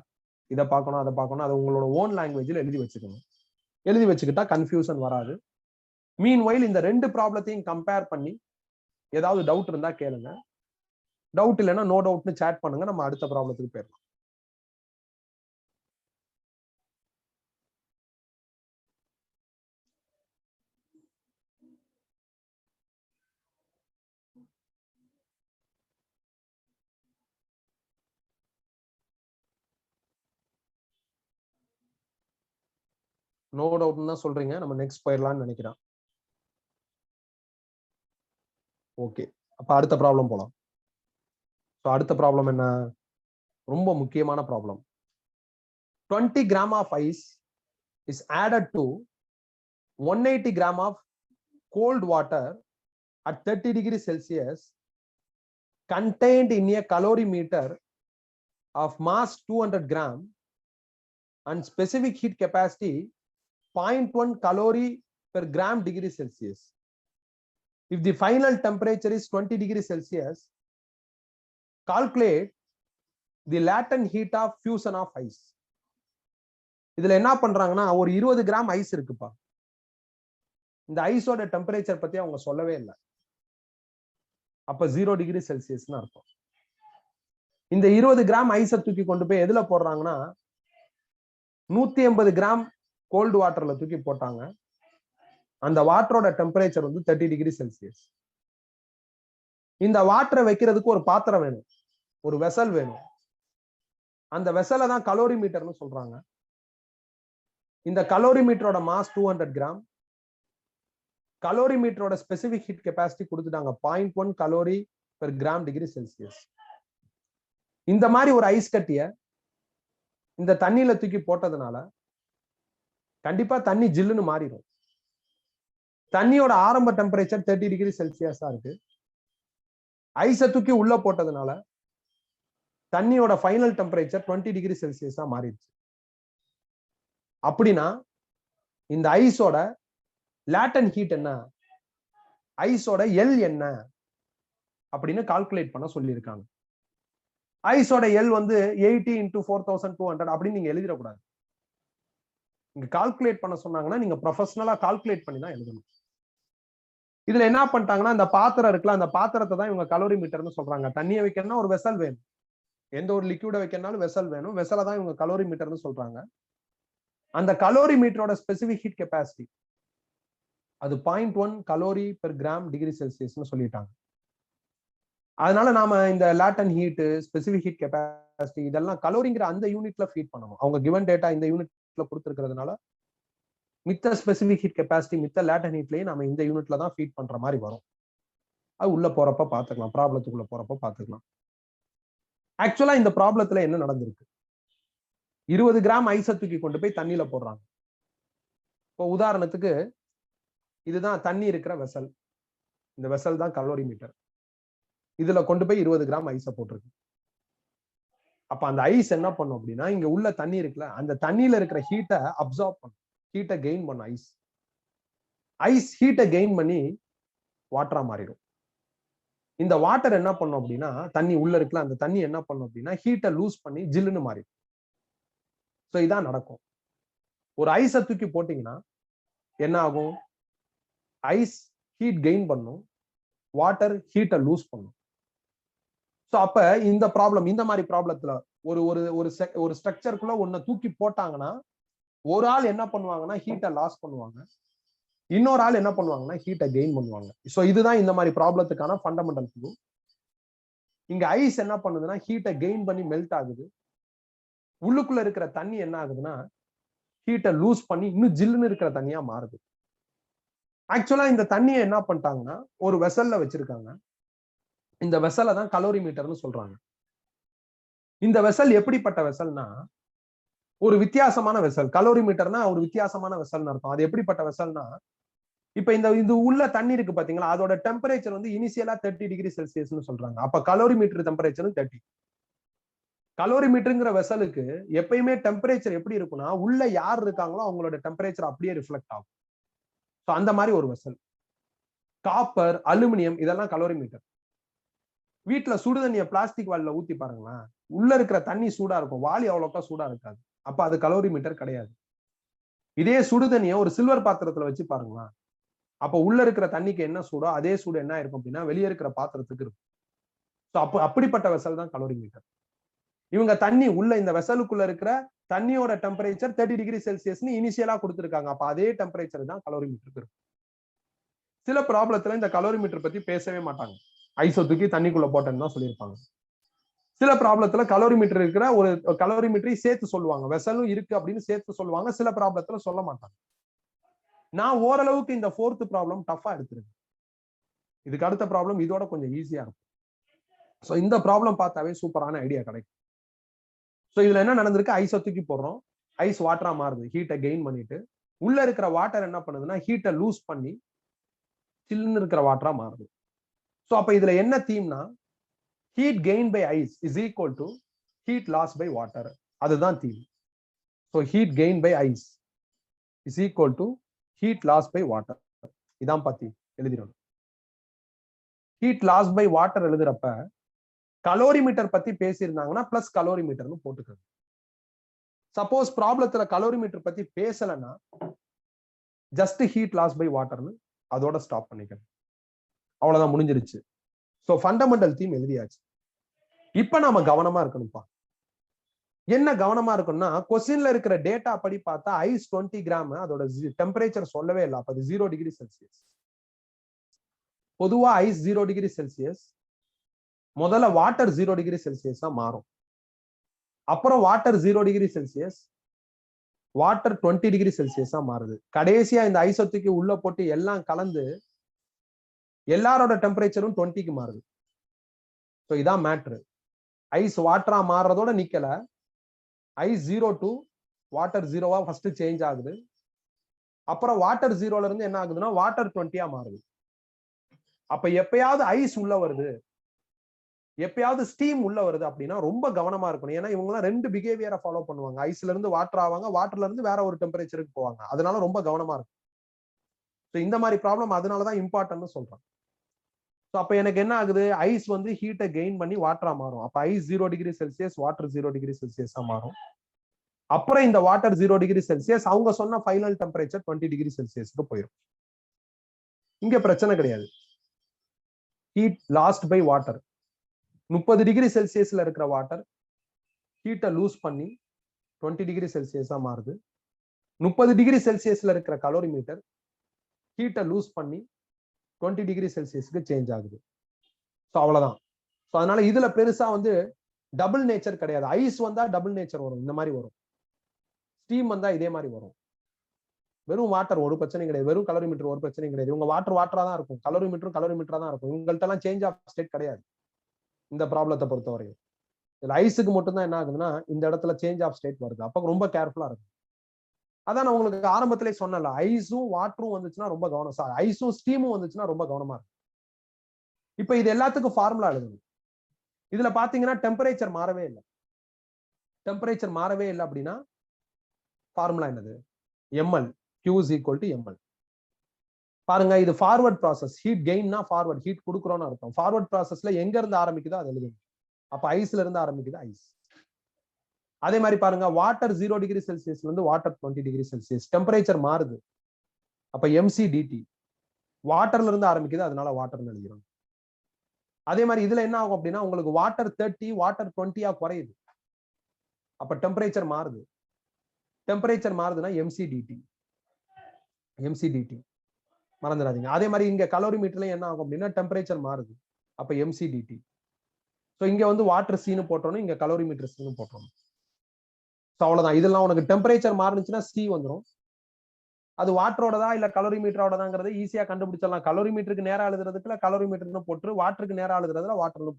இதை பார்க்கணும் அதை பார்க்கணும், அதை உங்களோட ஓன் லாங்குவேஜ்ல எழுதி வச்சுக்கணும். எழுதி வச்சுக்கிட்டா கன்ஃபியூஷன் வராது. மீன்வைல் இந்த ரெண்டு ப்ராப்ளத்தையும் கம்பேர் பண்ணி ஏதாவது டவுட் இருந்தா கேளுங்க. டவுட் இல்லைன்னா நோ டவுட்னு சேட் பண்ணுங்க. நம்ம அடுத்த ப்ராப்ளத்துக்கு போயிடலாம். நோ டவுட்னு தான் சொல்றீங்க. நம்ம நெக்ஸ்ட் போயிடலாம்னு நினைக்கிறேன். ஓகே, அப்ப அடுத்த ப்ராப்ளம் போலாம். ஸோ அடுத்த ப்ராப்ளம் என்ன? ரொம்ப முக்கியமான problem. 20 gram of ice is added to 180 gram of cold water at 30 degrees Celsius contained in a calorimeter of mass 200 gram and specific heat capacity 0.1 calorie per gram degree Celsius. If the final temperature is 20 degrees Celsius, calculate the latent heat of fusion of ice. இதுல என்ன பண்றாங்கன்னா, ஒரு 20 gram ice இருக்குப்பா. இந்த ஐஸோட temperature பத்தி அவங்க சொல்லவே இல்லை. அப்ப 0 டிகிரி செல்சியஸ்னு அர்த்தம். இந்த 20 கிராம் ஐஸை தூக்கி கொண்டு போய் எதுல போடுறாங்கன்னா, 180 கிராம் கோல்டு வாட்டர்ல தூக்கி போட்டாங்க. அந்த வாட்டரோட டெம்பரேச்சர் வந்து 30 டிகிரி செல்சியஸ். இந்த வாட்டரை வைக்கிறதுக்கு ஒரு பாத்திரம் வேணும், ஒரு வெசல் வேணும். அந்த வெசலை தான் கலோரி மீட்டர்னு சொல்றாங்க. இந்த கலோரி மீட்டரோட மாஸ் 200 கிராம். கலோரி மீட்டரோட ஸ்பெசிபிக் ஹீட் கெப்பாசிட்டி கொடுத்துட்டாங்க 0.1 calorie per gram degree Celsius. இந்த மாதிரி ஒரு ஐஸ் கட்டிய இந்த தண்ணியில தூக்கி போட்டதுனால கண்டிப்பா தண்ணி ஜில்லுன்னு மாறிடும். தண்ணியோட ஆரம்ப டெம்பரேச்சர் 30 டிகிரி செல்சியஸா இருக்கு. ஐஸை தூக்கி உள்ள போட்டதுனால தண்ணியோட ஃபைனல் டெம்பரேச்சர் 20 டிகிரி செல்சியஸா மாறிடுச்சு. அப்படின்னா இந்த ஐஸோட லேட்டன் ஹீட் என்ன, ஐஸோட எல் என்ன அப்படின்னு கால்குலேட் பண்ண சொல்லியிருக்காங்க. ஐஸோட எல் வந்து 80 × 4200 அப்படின்னு நீங்க எழுதிடக்கூடாது. இங்க கால்குலேட் பண்ண சொன்னாங்கன்னா நீங்க ப்ரொஃபஷனலா கால்குலேட் பண்ணி தான் எழுதணும். இதுல என்ன பண்ணிட்டாங்கன்னா, இந்த பாத்திரம் இருக்குல்ல, அந்த பாத்திரத்தை தான் இவங்க கலோரி மீட்டர்னு சொல்றாங்க. தண்ணியை வைக்கணும்னா ஒரு வெசல் வேணும், எந்த ஒரு லிக்விட வைக்கணும்னாலும் வெசல் வேணும். வெசலை தான் இவங்க கலோரி மீட்டர்னு சொல்றாங்க. அந்த கலோரி மீட்டரோட ஸ்பெசிபிக் ஹீட் கெப்பாசிட்டி அது 0.1 கலோரி பெர் கிராம் டிகிரி செல்சியஸ்னு சொல்லிட்டாங்க. அதனால நாம இந்த லேட்டன் ஹீட், ஸ்பெசிபிக் ஹீட் கெப்பாசிட்டி இதெல்லாம் கலோரிங்கிற அந்த யூனிட்ல ஃபீட் பண்ணணும். அவங்க கிவன் டேட்டா இந்த யூனிட்ல கொடுத்துருக்கிறதுனால மித்த ஸ்பெசிபிக் ஹீட் கெப்பாசிட்டி, மித்த லேட்டன் ஹீட்லயே நம்ம இந்த யூனிட்ல தான் ஃபீட் பண்ற மாதிரி வரும். அது உள்ள போறப்ப பாத்துக்கலாம், ப்ராப்ளத்துக்குள்ள போறப்ப பாத்துக்கலாம். ஆக்சுவலா இந்த ப்ராப்ளத்துல என்ன நடந்திருக்கு? 20 கிராம் ஐஸை தூக்கி கொண்டு போய் தண்ணியில போடுறாங்க. இப்போ உதாரணத்துக்கு இதுதான் தண்ணி இருக்கிற வெசல். இந்த வெசல் தான் கலோரி மீட்டர். இதுல கொண்டு போய் 20 கிராம் ஐஸை போட்டிருக்கு. அப்ப அந்த ஐஸ் என்ன பண்ணும் அப்படின்னா, இங்க உள்ள தண்ணி இருக்குல்ல, அந்த தண்ணியில இருக்கிற ஹீட்டை அப்சார்ப் பண்ணும், ஹீட்டை கெயின் பண்ணும். ஐஸ் ஹீட்டை கெயின் பண்ணி வாட்டரா மாறிடும். இந்த வாட்டர் என்ன பண்ணும் அப்படின்னா, தண்ணி உள்ள இருக்குல்ல, அந்த தண்ணி என்ன பண்ணும் அப்படின்னா ஹீட்டை லூஸ் பண்ணி ஜில்லுன்னு மாறிடும். ஸோ இதான் நடக்கும். ஒரு ஐஸை தூக்கி போட்டீங்கன்னா என்ன ஆகும்? ஐஸ் ஹீட் கெயின் பண்ணும், வாட்டர் ஹீட்டை லூஸ் பண்ணும். சோ அப்ப இந்த ப்ராப்ளம், இந்த மாதிரி ப்ராப்ளத்துல ஒரு ஒரு ஒரு ஸ்ட்ரக்சருக்குள்ள ஒன்ன தூக்கி போட்டாங்கன்னா ஒரு ஆள் என்ன பண்ணுவாங்கன்னா ஹீட்டை லாஸ் பண்ணுவாங்க, இன்னொரு ஆள் என்ன பண்ணுவாங்கன்னா ஹீட்டை கெயின் பண்ணுவாங்க. சோ இதுதான் இந்த மாதிரி ப்ராப்ளத்துக்கான ஃபண்டமெண்டல் ப்ளூ. இங்க ஐஸ் என்ன பண்ணுதுன்னா ஹீட்டை கெயின் பண்ணி மெல்ட் ஆகுது. உள்ளுக்குள்ள இருக்கிற தண்ணி என்ன ஆகுதுன்னா ஹீட்டை லூஸ் பண்ணி இன்னும் ஜில்லுன்னு இருக்கிற தண்ணியா மாறுது. ஆக்சுவலா இந்த தண்ணியை என்ன பண்ணிட்டாங்கன்னா ஒரு வெசல்ல வச்சிருக்காங்க. இந்த வெசலை தான் கலோரிமீட்டர்னு சொல்றாங்க. இந்த வெசல் எப்படிப்பட்ட வெசல்னா ஒரு வித்தியாசமான வெசல். கலோரிமீட்டர்னா ஒரு வித்தியாசமான வெசல்னு அர்த்தம். அது எப்படிப்பட்ட வெசல்னா இப்ப இந்த இது உள்ள தண்ணி இருக்கு பாத்தீங்களா, அதோட டெம்பரேச்சர் வந்து இனிஷியலா 30 டிகிரி செல்சியஸ்னு சொல்றாங்க. அப்ப கலோரிமீட்டர் டெம்பரேச்சரும் 30. கலோரிமீட்டருங்கிற வெசலுக்கு எப்பயுமே டெம்பரேச்சர் எப்படி இருக்கும்னா உள்ள யார் இருக்காங்களோ அவங்களோட டெம்பரேச்சர் அப்படியே ரிஃப்ளெக்ட் ஆகும். அந்த மாதிரி ஒரு வெசல். காப்பர், அலுமினியம் இதெல்லாம் கலோரிமீட்டர். வீட்டுல சுடுதண்ணிய பிளாஸ்டிக் வாளில ஊத்தி பாருங்களேன், உள்ள இருக்கிற தண்ணி சூடா இருக்கும், வாளி அவ்வளோக்கா சூடா இருக்காது. அப்ப அது கலோரிமீட்டர் கிடையாது. இதே சுடுதண்ணிய ஒரு சில்வர் பாத்திரத்துல வச்சு பாருங்களேன், அப்ப உள்ள இருக்கிற தண்ணிக்கு என்ன சூடோ அதே சூடு என்ன இருக்கும் அப்படின்னா வெளியே இருக்கிற பாத்திரத்துக்கு இருக்கும். அப்படிப்பட்ட வெசல் தான் கலோரிமீட்டர். இவங்க தண்ணி உள்ள இந்த வெசலுக்குள்ள இருக்கிற தண்ணியோட டெம்பரேச்சர் 30 டிகிரி செல்சியஸ்னு இனிஷியலா கொடுத்திருக்காங்க. அப்ப அதே டெம்பரேச்சர் தான் கலோரிமீட்டருக்கு இருக்கும். சில ப்ராப்ளத்துல இந்த கலோரிமீட்டர் பத்தி பேசவே மாட்டாங்க, ஐஸை தூக்கி தண்ணிக்குள்ள போட்டேன்னு தான் சொல்லியிருப்பாங்க. சில ப்ராப்ளத்துல கலோரிமீட்டர் இருக்கிற ஒரு கலோரிமீட்டரை சேர்த்து சொல்லுவாங்க, வெசலும் இருக்கு அப்படின்னு சேர்த்து சொல்லுவாங்க. சில ப்ராப்ளத்துல சொல்ல மாட்டாங்க. நான் ஓரளவுக்கு இந்த 4th ப்ராப்ளம் டஃபா எடுத்துருக்கேன். இதுக்கு அடுத்த ப்ராப்ளம் இதோட கொஞ்சம் ஈஸியா இருக்கும். சோ இந்த ப்ராப்ளம் பார்த்தாவே சூப்பரான ஐடியா கிடைக்கும். சோ இதுல என்ன நடந்திருக்கு, ஐஸை தூக்கி போடுறோம், ஐஸ் வாட்டரா மாறுது, ஹீட்டை கெயின் பண்ணிட்டு உள்ள இருக்கிற வாட்டர் என்ன பண்ணுதுன்னா ஹீட்டை லூஸ் பண்ணி சில்லுன்னு இருக்கிற வாட்டரா மாறுது. சோ அப்ப இதுல என்ன தீம்னா heat gained by ice is equal to heat lost by water. அதுதான் theme. so heat gained by ice is equal to heat lost by water. இதான் பத்தி எழுதிடணும். heat lost by water எழுதுறப்ப கலோரிமீட்டர் பத்தி பேசியிருந்தாங்கன்னா பிளஸ் கலோரிமீட்டர்னு போட்டுக்கணும். சப்போஸ் ப்ராப்ளத்துல கலோரிமீட்டர் பத்தி பேசலன்னா ஜஸ்ட் ஹீட் லாஸ் பை வாட்டர்னு அதோட ஸ்டாப் பண்ணிக்கணும். அவ்வளவுதான், முடிஞ்சிருச்சு. சோ ஃபண்டமெண்டல் தீம் எழுதியாச்சு. இப்ப நாம கவனமா இருக்கணும்ப்பா. என்ன கவனமா இருக்கும்னா கொஸ்டின்ல இருக்கிற டேட்டா படி பார்த்தா ஐஸ் 20 கிராம் அதோட டெம்பரேச்சர் சொல்லவே இல்லை. அப்ப அது 0 டிகிரி செல்சியஸ். பொதுவா ஐஸ் 0 டிகிரி செல்சியஸ், முதல்ல வாட்டர் 0 டிகிரி செல்சியஸா மாறும். அப்புறம் water 0 degree Celsius, water 20 degree செல்சியஸா மாறுது. கடைசியா இந்த ஐஸை தூக்கி உள்ள போட்டு எல்லாம் கலந்து எல்லாரோட டெம்பரேச்சரும் 20க்கு மாறுது. சோ இதான் மேட்ரு. ஐஸ் வாட்டரா மாறுறதோட நிக்கல, ஐஸ் 0 டு வாட்டர் 0வா ஃபர்ஸ்ட் சேஞ்ச் ஆகுது. அப்புறம் வாட்டர் 0ல இருந்து என்ன ஆகுதுன்னா வாட்டர் 20ஆ மாறுது. அப்ப எப்பயாவது ஐஸ் உள்ள வருது, எப்பயாவது ஸ்டீம் உள்ள வருது அப்படின்னா ரொம்ப கவனமா இருக்கணும். ஏன்னா இவங்க எல்லாம் 2 பிஹேவியரை ஃபாலோ பண்ணுவாங்க. ஐஸ்ல இருந்து வாட்டர் ஆவாங்க, வாட்டர்ல இருந்து வேற ஒரு டெம்பரேச்சருக்கு போவாங்க. அதனால ரொம்ப கவனமா இருக்கும். இந்த மாதிரி ப்ராப்ளம் அதனாலதான் இம்பார்ட்டன்ட்னு சொல்றேன். அப்ப எனக்கு என்ன ஆகுது, ஐஸ் வந்து ஹீட்டை கெயின் பண்ணி வாட்டரா மாறும். அப்ப ice 0 degree Celsius, water 0 degree செல்சியஸா மாறும். அப்புறம் இந்த வாட்டர் 0 டிகிரி செல்சியஸ் அவங்க சொன்ன ஃபைனல் டெம்பரேச்சர் 20 டிகிரி செல்சியஸ்க்கு போயிடும். இங்க பிரச்சனை கிடையாது. Heat lost by water, 30 degree செல்சியஸ்ல இருக்கிற வாட்டர் ஹீட்டை லூஸ் பண்ணி 20 டிகிரி செல்சியஸா மாறுது. 30 டிகிரி செல்சியஸ்ல இருக்கிற கலோரிமீட்டர் ஹீட்டை லூஸ் பண்ணி 20 டிகிரி செல்சியஸ்க்கு சேஞ்ச் ஆகுது. ஸோ அவ்வளவுதான். ஸோ அதனால இதுல பெருசா வந்து டபுள் நேச்சர் கிடையாது. ஐஸ் வந்தா டபுள் நேச்சர் வரும், இந்த மாதிரி வரும். ஸ்டீம் வந்தா இதே மாதிரி வரும். வெறும் வாட்டர் ஒரு பிரச்சனை கிடையாது, வெறும் கலோரிமீட்டர் ஒரு பிரச்சனை கிடையாது. உங்க வாட்டர் வாட்டரா தான் இருக்கும், கலோரிமீட்டரா தான் இருக்கும். உங்கள்ட்ட எல்லாம் சேஞ்ச் ஆஃப் ஸ்டேட் கிடையாது இந்த ப்ராப்ளத்தை பொறுத்தவரையும். இதுல ஐஸுக்கு மட்டும்தான் என்ன ஆகுதுன்னா இந்த இடத்துல சேஞ்ச் ஆஃப் ஸ்டேட் வருது. அப்ப ரொம்ப கேர்ஃபுல்லா இருக்கும். அதான் நான் உங்களுக்கு ஆரம்பத்திலே சொன்னல, ஐஸும் வாட்டரும் வந்துச்சுன்னா ரொம்ப கவனம், ஐஸும் ஸ்டீமும் வந்துச்சுன்னா ரொம்ப கவனமா இருக்கும். இப்ப இது எல்லாத்துக்கும் ஃபார்முலா எழுதணும். இதுல பாத்தீங்கன்னா டெம்பரேச்சர் மாறவே இல்லை. டெம்பரேச்சர் மாறவே இல்லை அப்படின்னா ஃபார்முலா என்னது, ml, Q is equal to ml. பாருங்க, இது ஃபார்வர்ட் ப்ராசஸ். ஹீட் கெயின்னா ஃபார்வர்ட், ஹீட் கொடுக்குறோம்னு அர்த்தம். ஃபார்வர்ட் ப்ராசஸ்ல எங்க இருந்து ஆரம்பிக்குதோ அது எழுதுங்க. அப்ப ஐஸ்ல இருந்து ஆரம்பிக்குது ஐஸ். அதே மாதிரி பாருங்க, வாட்டர் 0 டிகிரி செல்சியஸ்ல இருந்து வாட்டர் 20 டிகிரி செல்சியஸ், டெம்பரேச்சர் மாறுது. அப்ப mc dt, வாட்டர்ல இருந்து ஆரம்பிக்குது, அதனால வாட்டர்னு எழுதிடும். அதே மாதிரி இதுல என்ன ஆகும் அப்படின்னா உங்களுக்கு வாட்டர் 30 வாட்டர் 20 குறையுது. அப்ப டெம்பரேச்சர் மாறுது. டெம்பரேச்சர் மாறுதுன்னா எம்சிடிடி மறந்துடாதீங்க. அதே மாதிரி இங்க கலோரிமீட்டர்ல என்ன ஆகும் அப்படின்னா டெம்பரேச்சர் மாறுது. அப்ப எம்சிடிடி. ஸோ இங்க வந்து வாட்டர் சீனு போட்டோம், இங்க கலோரிமீட்டர் சீனு போட்டோம். ஸோ அவ்வளவுதான். இதெல்லாம் உனக்கு டெம்பரேச்சர் மாறுச்சுன்னா சி வந்துடும். அது வாட்டரோடதா இல்ல கலோரிமீட்டரோடதாங்கிறது ஈஸியா கண்டுபிடிச்சிடலாம். கலோரிமீட்டருக்கு நேரா எழுதுறதுக்குள்ள கலோரிமீட்டர்னு போட்டு வாட்டருக்கு நேரா எழுதுறதுல வாட்டர்னு.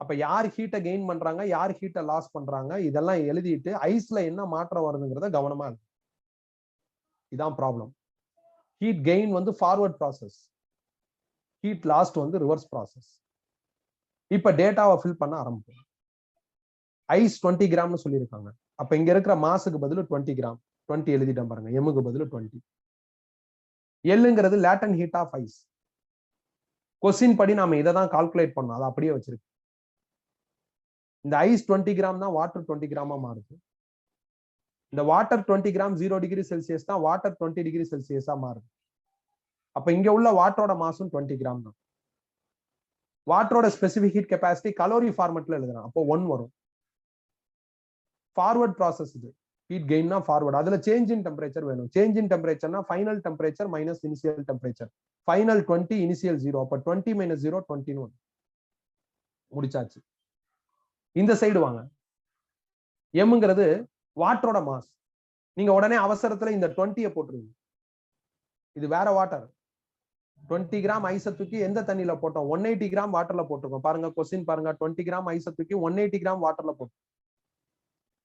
அப்ப யார் ஹீட்டை கெயின் பண்றாங்க, யார் ஹீட்டை லாஸ் பண்றாங்க, இதெல்லாம் எழுதிட்டு ஐஸ்ல என்ன மாற்றம் வருதுங்கிறத கவனமா இருக்கு. இதான் ப்ராப்ளம். ஹீட் கெயின் வந்து ஃபார்வர்ட் ப்ராசஸ், ஹீட் லாஸ்ட் வந்து ரிவர்ஸ் ப்ராசஸ். இப்ப டேட்டாவை ஃபில் பண்ண ஆரம்பிக்கும். ஐஸ் 20 கிராம்னு சொல்லியிருக்காங்க. அப்ப இங்க இருக்கிற மாசுக்கு பதில் 20 கிராம் 20 எழுதிட்டேன் பாருங்க. எம்முக்கு பதில் 20. எல்லுங்கிறது latent heat of ice. Question படி நாம இதை தான் கால்குலேட் பண்ணோம். அதை அப்படியே வச்சிருக்கு. இந்த ஐஸ் 20 கிராம் தான் வாட்டர் 20 கிராமா மாறுது. இந்த வாட்டர் 20 கிராம் 0 டிகிரி செல்சியஸ் தான் வாட்டர் 20 டிகிரி செல்சியஸா மாறுது. அப்ப இங்க உள்ள வாட்டரோட மாசும் 20 கிராம் தான். வாட்டரோட ஸ்பெசிபிக் ஹீட் கெப்பாசிட்டி கலோரி ஃபார்மட்ல எழுதுறோம். அப்போ 1 வரும். ஃபார்வர்ட் ப்ராசஸ் இது. ஹீட் கெயின்னா ஃபார்வர்ட். அதுல சேஞ்ச் இன் டெம்பரேச்சர் வேணும். சேஞ்ச் இன் டெம்பரேச்சர்னா final temperature minus initial temperature. Final 20 initial 0. அப்ப 20 மைனஸ் 0 21. முடிச்சாச்சு. இந்த சைடு வாங்க. எம்ங்கிறது வாட்டரோட மாஸ். நீங்க உடனே அவசரத்துல இந்த 20 போட்டுருவீங்க. இது வேற வாட்டர். 20 கிராம் ஐஸை தூக்கி எந்த தண்ணியில போட்டோம்? 180 கிராம் வாட்டர்ல போட்டிருக்கோம். பாருங்க கொஸ்டின் பாருங்க. 20 கிராம் ஐஸை தூக்கி 180 கிராம் வாட்டர்ல போட்டோம்.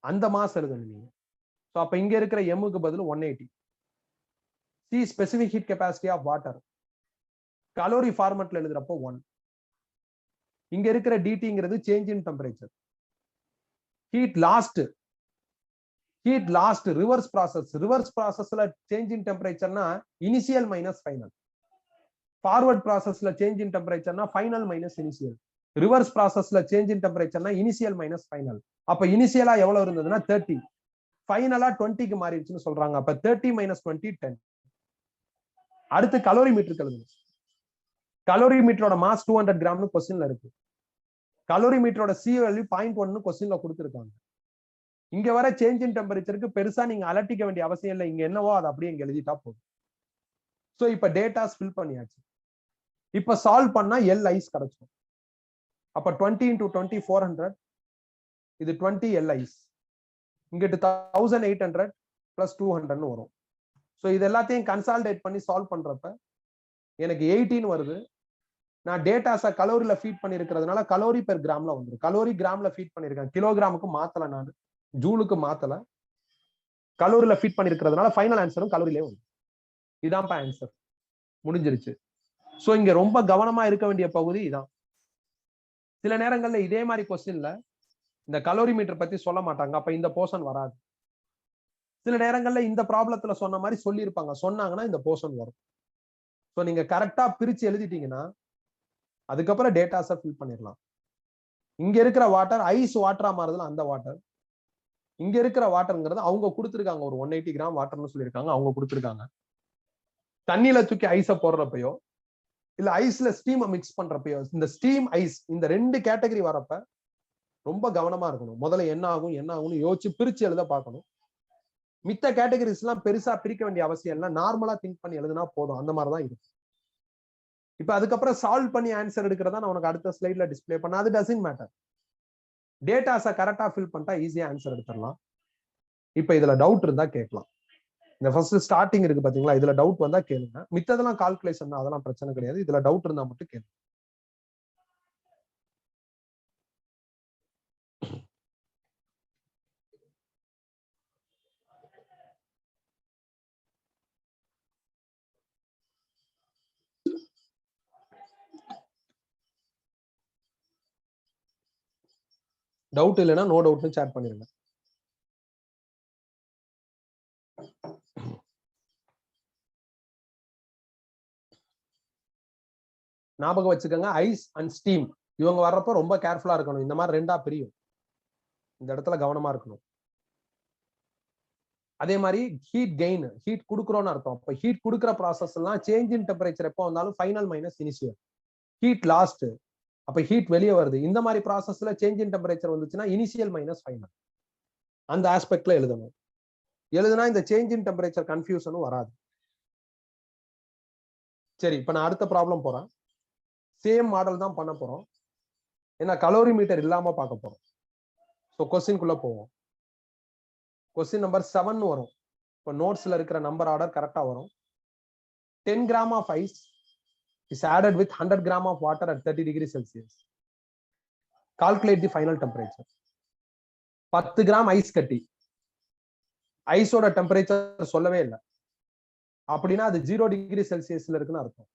அந்த மாஸ் எழுதணும் நீங்க. ஸோ அப்ப இங்க இருக்கிற எம்முக்கு பதில் 180. C specific heat capacity of water. Calorie ஃபார்மட்ல எழுதுறப்போ 1. இங்க இருக்கிற டிடிங்கிறது change in temperature. Heat lost reverse process. Reverse ப்ராசஸ்ல சேஞ்ச் இன் டெம்பரேச்சர்னா இனிஷியல் மைனஸ் ஃபைனல். ஃபார்வர்ட் ப்ராசஸ்ல சேஞ்ச் இன் டெம்பரேச்சர்னா ஃபைனல் மைனஸ் இனிஷியல். ரிவர்ஸ் ப்ராசஸ்ல சேஞ்ச் இன் டெம்பரேச்சர்னா இனிஷியல் மைனஸ் ஃபைனல். அப்ப இனிஷியலா எவ்வளவு இருந்ததுன்னா 30, ஃபைனலா 20க்கு மாறிடுச்சுன்னு சொல்றாங்க. அப்ப 30 மைனஸ் 20 10. அடுத்து கலோரிமீட்டருக்கு எழுதணும். கலோரிமீட்டரோட மாஸ் 200 கிராம்னு கொஸ்டின்ல இருக்கு. கலோரிமீட்டரோட சி வேல்யூ 0.1 கொஸ்டின்ல கொடுத்துருக்காங்க. இங்க வர சேஞ்ச் இன் டெம்பரேச்சருக்கு பெருசா நீங்க அலட்டிக்க வேண்டிய அவசியம் இல்லை. இங்க என்னவோ அதை அப்படியே இங்க எழுதிட்டா போதும். சோ இப்ப டேட்டா ஃபில் பண்ணியாச்சு. இப்ப சால்வ் பண்ணா எல் ஐஸ் கிடைக்கும். அப்ப 20 into 20 400. இது 20 எல் ஐஸ். இங்கிட்டு 1800 plus 200 வரும். ஸோ இது எல்லாத்தையும் கன்சால்டேட் பண்ணி சால்வ் பண்றப்ப எனக்கு 18 வருது. நான் டேட்டாஸை கலோரியில ஃபீட் பண்ணிருக்கிறதுனால கலோரி பெர் கிராம்ல வந்துடும். கலோரி கிராம்ல ஃபீட் பண்ணிருக்கேன். கிலோகிராமுக்கு மாத்தல, நான் ஜூலுக்கு மாத்தல. கலோரியில ஃபீட் பண்ணிருக்கிறதுனால ஃபைனல் ஆன்சரும் கலோரியிலே வரும். இதான் ஆன்சர். முடிஞ்சிருச்சு. ஸோ இங்க ரொம்ப கவனமா இருக்க வேண்டிய பகுதி இதான். சில நேரங்கள்ல இதே மாதிரி கொஸ்டின்ல இந்த கலோரிமீட்டர் பத்தி சொல்ல மாட்டாங்க. அப்ப இந்த போர்ஷன் வராது. சில நேரங்கள்ல இந்த ப்ராப்ளத்துல சொன்ன மாதிரி சொல்லியிருப்பாங்க. சொன்னாங்கன்னா இந்த போர்ஷன் வரும். ஸோ நீங்க கரெக்டா பிரிச்சு எழுதிட்டீங்கன்னா அதுக்கப்புறம் டேட்டாஸை ஃபில் பண்ணிடலாம். இங்க இருக்கிற வாட்டர் ஐஸ் வாட்டரா மாறுதுல அந்த வாட்டர். இங்க இருக்கிற வாட்டர்ங்கிறது அவங்க கொடுத்துருக்காங்க. ஒரு 180 கிராம் வாட்டர்னு சொல்லியிருக்காங்க. அவங்க கொடுத்துருக்காங்க. தண்ணியில தூக்கி ஐஸை போடுறப்பயோ இல்ல ஐஸ்ல ஸ்டீமை மிக்ஸ் பண்றப்பயோ இந்த ஸ்டீம் ஐஸ் இந்த 2 கேட்டகரி வரப்ப ரொம்ப கவனமா இருக்கணும். முதல்ல என்ன ஆகும்னு யோசிச்சு பிரிச்சு எழுத பார்க்கணும். மித்த கேட்டகரிஸ் எல்லாம் பெருசா பிரிக்க வேண்டிய அவசியம் இல்லை. நார்மலா திங்க் பண்ணி எழுதுனா போதும். அந்த மாதிரிதான் இருக்கும். இப்ப அதுக்கப்புறம் சால்வ் பண்ணி ஆன்சர் எடுக்கிறதா நான் உனக்கு அடுத்த ஸ்லைட்ல டிஸ்பிளே பண்ண. அது டசன்ட் மேட்டர். டேட்டாஸை கரெக்டா ஃபில் பண்ணிட்டா ஈஸியா ஆன்சர் எடுத்துடலாம். இப்ப இதுல டவுட் இருந்தா கேட்கலாம். இந்த ஃபர்ஸ்ட் ஸ்டார்டிங் இருக்கு பாத்தீங்களா, இதுல டவுட் வந்தா கேளுங்க. மித்ததெல்லாம் கால்குலேஷன் தான், அதெல்லாம் பிரச்சனை கிடையாது. இதுல டவுட் இருந்தா மட்டும் கேளுங்க. டவுட் இல்லைன்னா நோ டவுட்னு சேட் பண்ணிருங்க. ஞாபகம் வச்சுக்கோங்க, ஐஸ் அண்ட் ஸ்டீம் இவங்க வர்றப்ப ரொம்ப கேர்ஃபுல்லா இருக்கணும். இந்த மாதிரி 2ஆ பிரியும். இந்த இடத்துல கவனமா இருக்கணும். அதே மாதிரி ஹீட் கெயின், ஹீட் கொடுக்குறோம்னு அர்த்தம். அப்ப ஹீட் கொடுக்குற ப்ராசஸ் எல்லாம் சேஞ்ச் இன் டெம்பரேச்சர் எப்போ வந்தாலும் final minus initial. Heat last, அப்ப ஹீட் வெளியே வருது. இந்த மாதிரி ப்ராசஸ்ல சேஞ்ச் இன் டெம்பரேச்சர் வந்துச்சுன்னா இனிஷியல் மைனஸ் ஃபைனல், அந்த ஆஸ்பெக்ட்ல எழுதணும். எழுதுனா இந்த சேஞ்ச் இன் டெம்பரேச்சர் கன்ஃபியூஷனும் வராது. சரி, இப்ப நான் அடுத்த ப்ராப்ளம் போறேன். சேம் மாடல் தான் பண்ண போறோம். ஏன்னா கலோரிமீட்டர் இல்லாம பார்க்க போறோம். ஸோ கொஸ்டின்குள்ள போவோம். கொஸ்டின் நம்பர் 7 வரும். இப்போ நோட்ஸ்ல இருக்கிற நம்பர் ஆர்டர் கரெக்டா வரும். 10 gram of ice is added with 100 gram of water at 30 degrees Celsius. Calculate the final temperature. 10 gram ice கட்டி, ஐஸோட டெம்பரேச்சர் சொல்லவே இல்லை. அப்படின்னா அது 0 டிகிரி செல்சியஸ்ல இருக்குன்னு அர்த்தம்.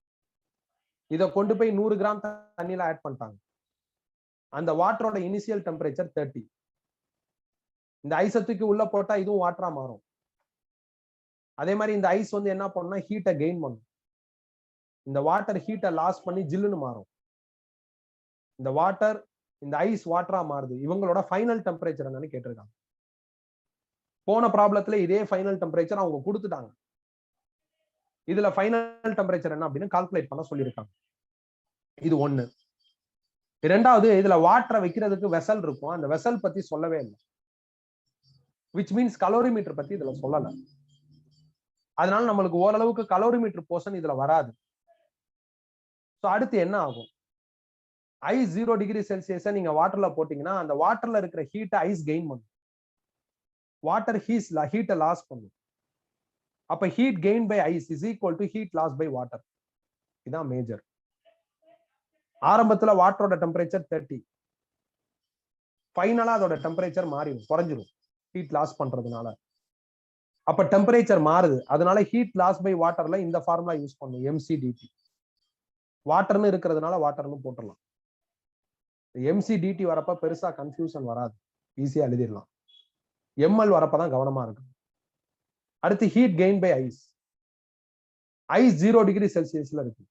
இதை கொண்டு போய் 100 கிராம் தண்ணியில ஆட் பண்ணிட்டாங்க. அந்த வாட்டரோட இனிஷியல் டெம்பரேச்சர் 30. இந்த ஐசத்துக்கு உள்ள போட்டா இதுவும் வாட்டரா மாறும். அதே மாதிரி இந்த ஐஸ் வந்து என்ன பண்ணும்னா ஹீட்டை கெயின் பண்ணும். இந்த வாட்டர் ஹீட்டை லாஸ் பண்ணி ஜில்லுன்னு மாறும். இந்த வாட்டர், இந்த ஐஸ் வாட்டரா மாறுது. இவங்களோட ஃபைனல் டெம்பரேச்சர் என்னன்னு கேட்டிருக்காங்க. போன ப்ராப்ளத்துல இதே ஃபைனல் டெம்பரேச்சர் அவங்க கொடுத்துட்டாங்க. இதுல ஃபைனல் டெம்பரேச்சர் என்ன அப்படின்னு கால்குலேட் பண்ண சொல்லியிருக்காங்க. இது ஒண்ணு. இரண்டாவது, இதுல வாட்டரை வைக்கிறதுக்கு வெசல் இருக்கும். அந்த வெசல் பத்தி சொல்லவே இல்லை. விச் மீன்ஸ் கலோரிமீட்டர் பத்தி இதுல சொல்லல. அதனால நம்மளுக்கு ஓரளவுக்கு கலோரிமீட்டர் போர்ஷன் இதுல வராது. ஸோ அடுத்து என்ன ஆகும்? ஐஸ் 0 டிகிரி செல்சியஸை நீங்க வாட்டர்ல போட்டீங்கன்னா அந்த வாட்டர்ல இருக்கிற ஹீட்டை ஐஸ் கெயின் பண்ணும். வாட்டர் ஹீட்டை லாஸ் பண்ணும். அப்ப heat gain by ice is equal to heat loss by water. இதான் மேஜர். ஆரம்பத்துல வாட்டரோட டெம்பரேச்சர் 30, ஃபைனலா அதோட டெம்பரேச்சர் மாறிடும், குறைஞ்சிரும் ஹீட் லாஸ் பண்றதுனால. அப்ப டெம்பரேச்சர் மாறுது. அதனால ஹீட் லாஸ் பை வாட்டர்ல இந்த ஃபார்முலா யூஸ் பண்ணும், எம்சிடிடி. வாட்டர்னு இருக்கிறதுனால வாட்டர்னு போட்டுடலாம். எம்சிடிடி வரப்ப பெருசா கன்ஃபியூஷன் வராது, ஈஸியா எழுதிடலாம். எம்எல் வரப்பதான் கவனமா இருக்கு. அடுத்து heat gain by ice. Ice 0 degree செல்சியஸ்ல இருக்கு.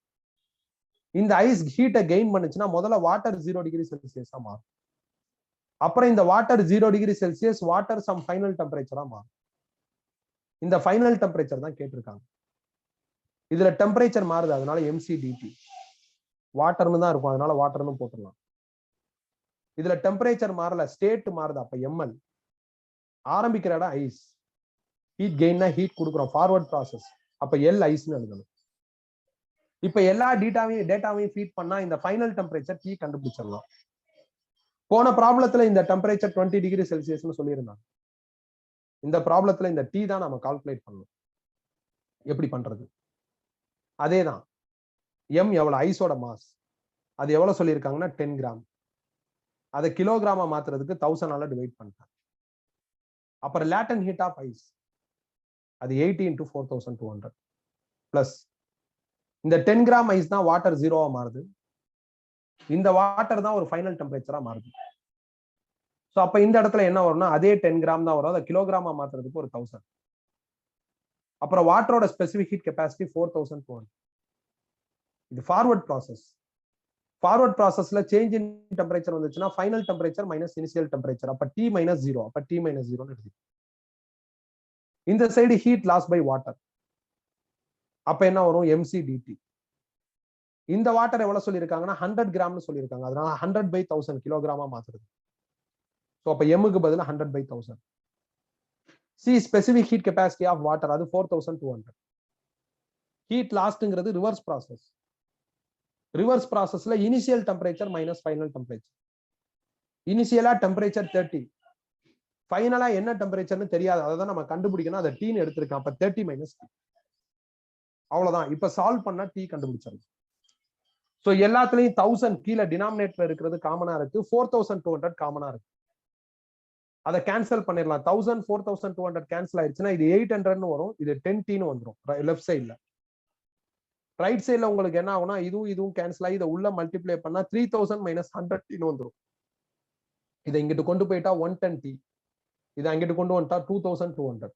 இந்த ஐஸ் ஹீட்டை கெயின் பண்ணுச்சுன்னா முதல்ல வாட்டர் 0 டிகிரி செல்சியஸா மாறும். அப்புறம் இந்த water 0 degree Celsius water some final டெம்பரேச்சரா மாறும். இந்த ஃபைனல் டெம்பரேச்சர் தான் கேட்டிருக்காங்க. இதுல டெம்பரேச்சர் மாறுது, அதனால எம்சிடிடி. வாட்டர்னு தான் இருக்கும், அதனால வாட்டர்னு போட்டுடலாம். இதுல டெம்பரேச்சர் மாறல, ஸ்டேட் மாறுது, அப்ப எம்எல். ஆரம்பிக்கிற இடம் ஐஸ். ஹீட் கெயின்னா ஹீட் கொடுக்குறோம், ஃபார்வர்ட் ப்ராசஸ். அப்ப எல் ஐஸ்னு எழுதணும். இப்ப எல்லா டேட்டாவையும் ஃபீட் பண்ணா இந்த ஃபைனல் டெம்பரேச்சர் டி கண்டுபிடிச்சிடலாம். போன ப்ராப்ளத்துல இந்த டெம்பரேச்சர் 20 டிகிரி செல்சியஸ்னு சொல்லியிருந்தாங்க. இந்த ப்ராப்ளத்துல இந்த டி தான் நம்ம கால்குலேட் பண்ணணும். எப்படி பண்றது? அதேதான். எம் எவ்வளவு? ஐஸோட மாஸ். அது எவ்வளவு சொல்லியிருக்காங்கன்னா 10 கிராம். அதை கிலோகிராமா மாத்துறதுக்கு 1000 டிவைட் பண்ணிட்டாங்க. அப்புறம் லேட்டன் ஹீட் ஆஃப் ஐஸ், அது 80 into 4200 பிளஸ் இந்த 10 கிராம் ஐஸ் தான் வாட்டர் 0வா மாறுது. இந்த வாட்டர் தான் ஒரு ஃபைனல் டெம்பரேச்சரா மாறுது. ஸோ அப்ப இந்த இடத்துல என்ன வரும்னா அதே 10 கிராம் தான் வரும். அதை கிலோகிராமா மாத்துறதுக்கு ஒரு 1000. அப்புறம் வாட்டரோட ஸ்பெசிபிக் ஹீட் கெப்பாசிட்டி 4200. இது ஃபார்வர்ட் ப்ராசஸ். ஃபார்வர்ட் ப்ராசஸ்ல சேஞ்ச் இன் டெம்பரேச்சர் வந்துச்சுன்னா final temperature minus initial temperature. அப்ப டி மைனஸ் 0, அப்ப டி மைனஸ் 0 எழுதி. இந்த side heat loss by water, அப்ப என்ன வரும்? எம்சிடிடி. இந்த வாட்டர் எவ்வளவு சொல்லியிருக்காங்கன்னா 100 கிராம்னு சொல்லியிருக்காங்க. அதனால 100/1000 கிலோகிராமா மாத்துறது. ஸோ அப்ப எம்முக்கு பதில் 100/1000. C specific heat capacity of water, அது 4200. ஹீட் லாஸ்ட்ங்கிறது ரிவர்ஸ் ப்ராசஸ். ரிவர்ஸ் ப்ராசஸ்ல initial temperature minus final temperature. இனிஷியலா டெம்பரேச்சர் 30, ஃபைனலா என்ன டெம்பரேச்சர்னு தெரியாது, அதை தான் நம்ம கண்டுபிடிக்கணும். அதை டீன்னு எடுத்திருக்கேன். அப்ப 30 மைனஸ் டி. அவ்வளவுதான். இப்ப சால்வ் பண்ணா டி கண்டுபிடிச்சிடலாம். ஸோ எல்லாத்துலயும் 1000 கீழே டினாமினேட்டர் இருக்கிறது காமனா இருக்கு, 4200 காமனா இருக்கு. அதை கேன்சல் பண்ணிடலாம். 1000 4200 கேன்சல் ஆயிடுச்சுன்னா இது 800ன்னு வரும், இது 10Tன்னு வந்துடும் லெஃப்ட் சைட்ல. ரைட் சைட்ல உங்களுக்கு என்ன ஆகும்னா இதுவும் கேன்சல் ஆகி இதை உள்ள மல்டிப்ளை பண்ணா 3000 மைனஸ் 100Tன்னு வந்துடும். இதை இங்கிட்டு கொண்டு போயிட்டா 110T, இதை அங்கிட்டு கொண்டு வந்துட்டா 2200.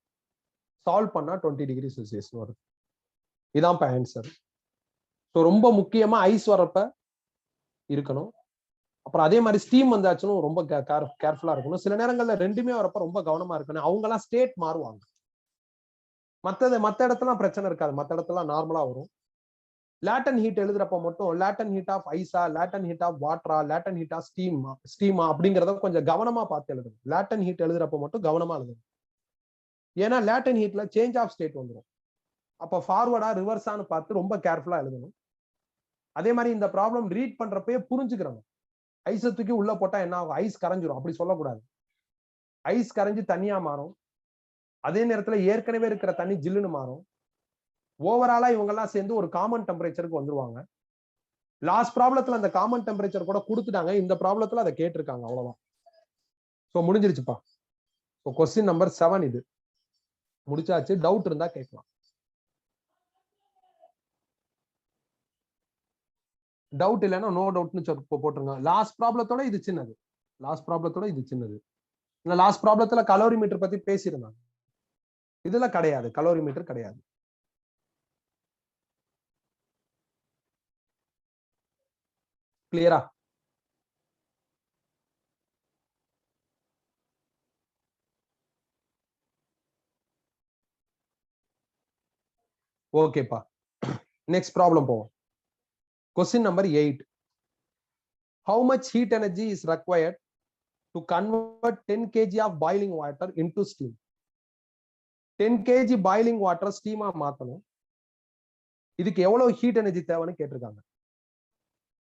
சால்வ் பண்ணா 20 டிகிரி செல்சியஸ் வருது. இதான் இப்ப ஆன்சர். ஸோ ரொம்ப முக்கியமா ஐஸ் வரப்ப இருக்கணும். அப்புறம் அதே மாதிரி ஸ்டீம் வந்தாச்சுன்னு ரொம்ப கேர்ஃபுல்லா இருக்கணும். சில நேரங்கள்ல ரெண்டுமே வரப்ப ரொம்ப கவனமா இருக்கணும். அவங்க எல்லாம் ஸ்டேட் மாறுவாங்க. மத்த இடத்துல பிரச்சனை இருக்காது, மத்த இடத்துல நார்மலா வரும். லேட்டன் ஹீட் எழுதுறப்ப மட்டும் லேட்டன் ஹீட் ஆஃப் ஐஸா, லேட்டன் ஹீட் ஆஃப் வாட்டரா, லேட்டன் ஹீட் ஆஃப் ஸ்டீமா அப்படிங்கறத கொஞ்சம் கவனமா பார்த்து எழுதணும். லேட்டன் ஹீட் எழுதுறப்ப மட்டும் கவனமா எழுதணும். ஏன்னா லேட்டன் ஹீட்ல சேஞ்ச் ஆஃப் ஸ்டேட் வந்துடும். அப்ப ஃபார்வர்டா ரிவர்ஸான்னு பார்த்து ரொம்ப கேர்ஃபுல்லா எழுதணும். அதே மாதிரி இந்த ப்ராப்ளம் ரீட் பண்றப்பயே புரிஞ்சுக்கிறோம். ஐஸை தூக்கி உள்ள போட்டா என்ன ஆகும், ஐஸ் கரைஞ்சிரும், அப்படி சொல்லக்கூடாது. ஐஸ் கரைஞ்சு தண்ணியா மாறும். அதே நேரத்துல ஏற்கனவே இருக்கிற தண்ணி ஜில்லுன்னு மாறும். ஓவராலா இவங்க எல்லாம் சேர்ந்து ஒரு காமன் டெம்பரேச்சருக்கு வந்துருவாங்க. லாஸ்ட் ப்ராப்ளத்துல அந்த காமன் டெம்பரேச்சர் கூட கொடுத்துட்டாங்க, இந்த ப்ராப்ளத்துல அதை கேட்டிருக்காங்க, அவ்வளவுதான். சோ முடிஞ்சிருச்சுப்பா. கொஸ்டின் நம்பர் 7 இது முடிச்சாச்சு. டவுட் இருந்தா கேட்கலாம். டவுட் இல்லைன்னா நோ டவுட்னு போட்டுருங்க. லாஸ்ட் ப்ராப்ளத்தோட இது சின்னது. லாஸ்ட் ப்ராப்ளத்தோட இது சின்னது. இல்ல லாஸ்ட் ப்ராப்ளத்துல கலோரி மீட்டர் பத்தி பேசியிருந்தாங்க. இதுல கிடையாது, கலோரி மீட்டர் கிடையாது. கிளியரா? ஓகேப்பா. நெக்ஸ்ட் ப்ராப்ளம் போவோம். Question number 8. How much heat energy is required to convert 10 kg of boiling water into steam? 10 kg boiling water ஸ்டீமா மாத்தணும். இதுக்கு எவ்வளவு ஹீட் எனர்ஜி தேவைன்னு கேட்டிருக்காங்க.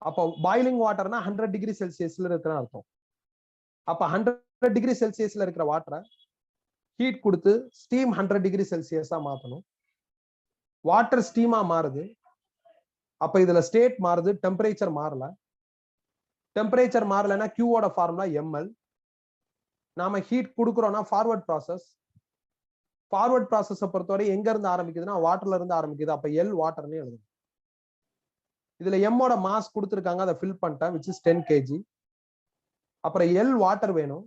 அப்போ பாயிலிங் வாட்டர்னா 100 டிகிரி செல்சியஸ்ல இருக்கிற அர்த்தம். அப்ப 100 டிகிரி செல்சியஸ்ல இருக்கிற வாட்டரை ஹீட் கொடுத்து ஸ்டீம் 100 டிகிரி செல்சியஸா மாத்தணும். வாட்டர் ஸ்டீமா மாறுது. அப்ப இதுல ஸ்டேட் மாறுது, டெம்பரேச்சர் மாறல. டெம்பரேச்சர் மாறலன்னா கியூவோட ஃபார்முலா எம்எல். நாம ஹீட் கொடுக்குறோம்னா ஃபார்வர்ட் ப்ராசஸ். ஃபார்வர்ட் ப்ராசஸ் பொறுத்தவரை எங்க இருந்து ஆரம்பிக்குதுன்னா வாட்டர்ல இருந்து ஆரம்பிக்குது. அப்ப எல் வாட்டர்னே எழுதும். இதுல எம்மோட மாஸ் கொடுத்துருக்காங்க, அதை ஃபில் பண்ணிட்டேன், which is 10 kg. அப்புறம் எல் வாட்டர் வேணும்.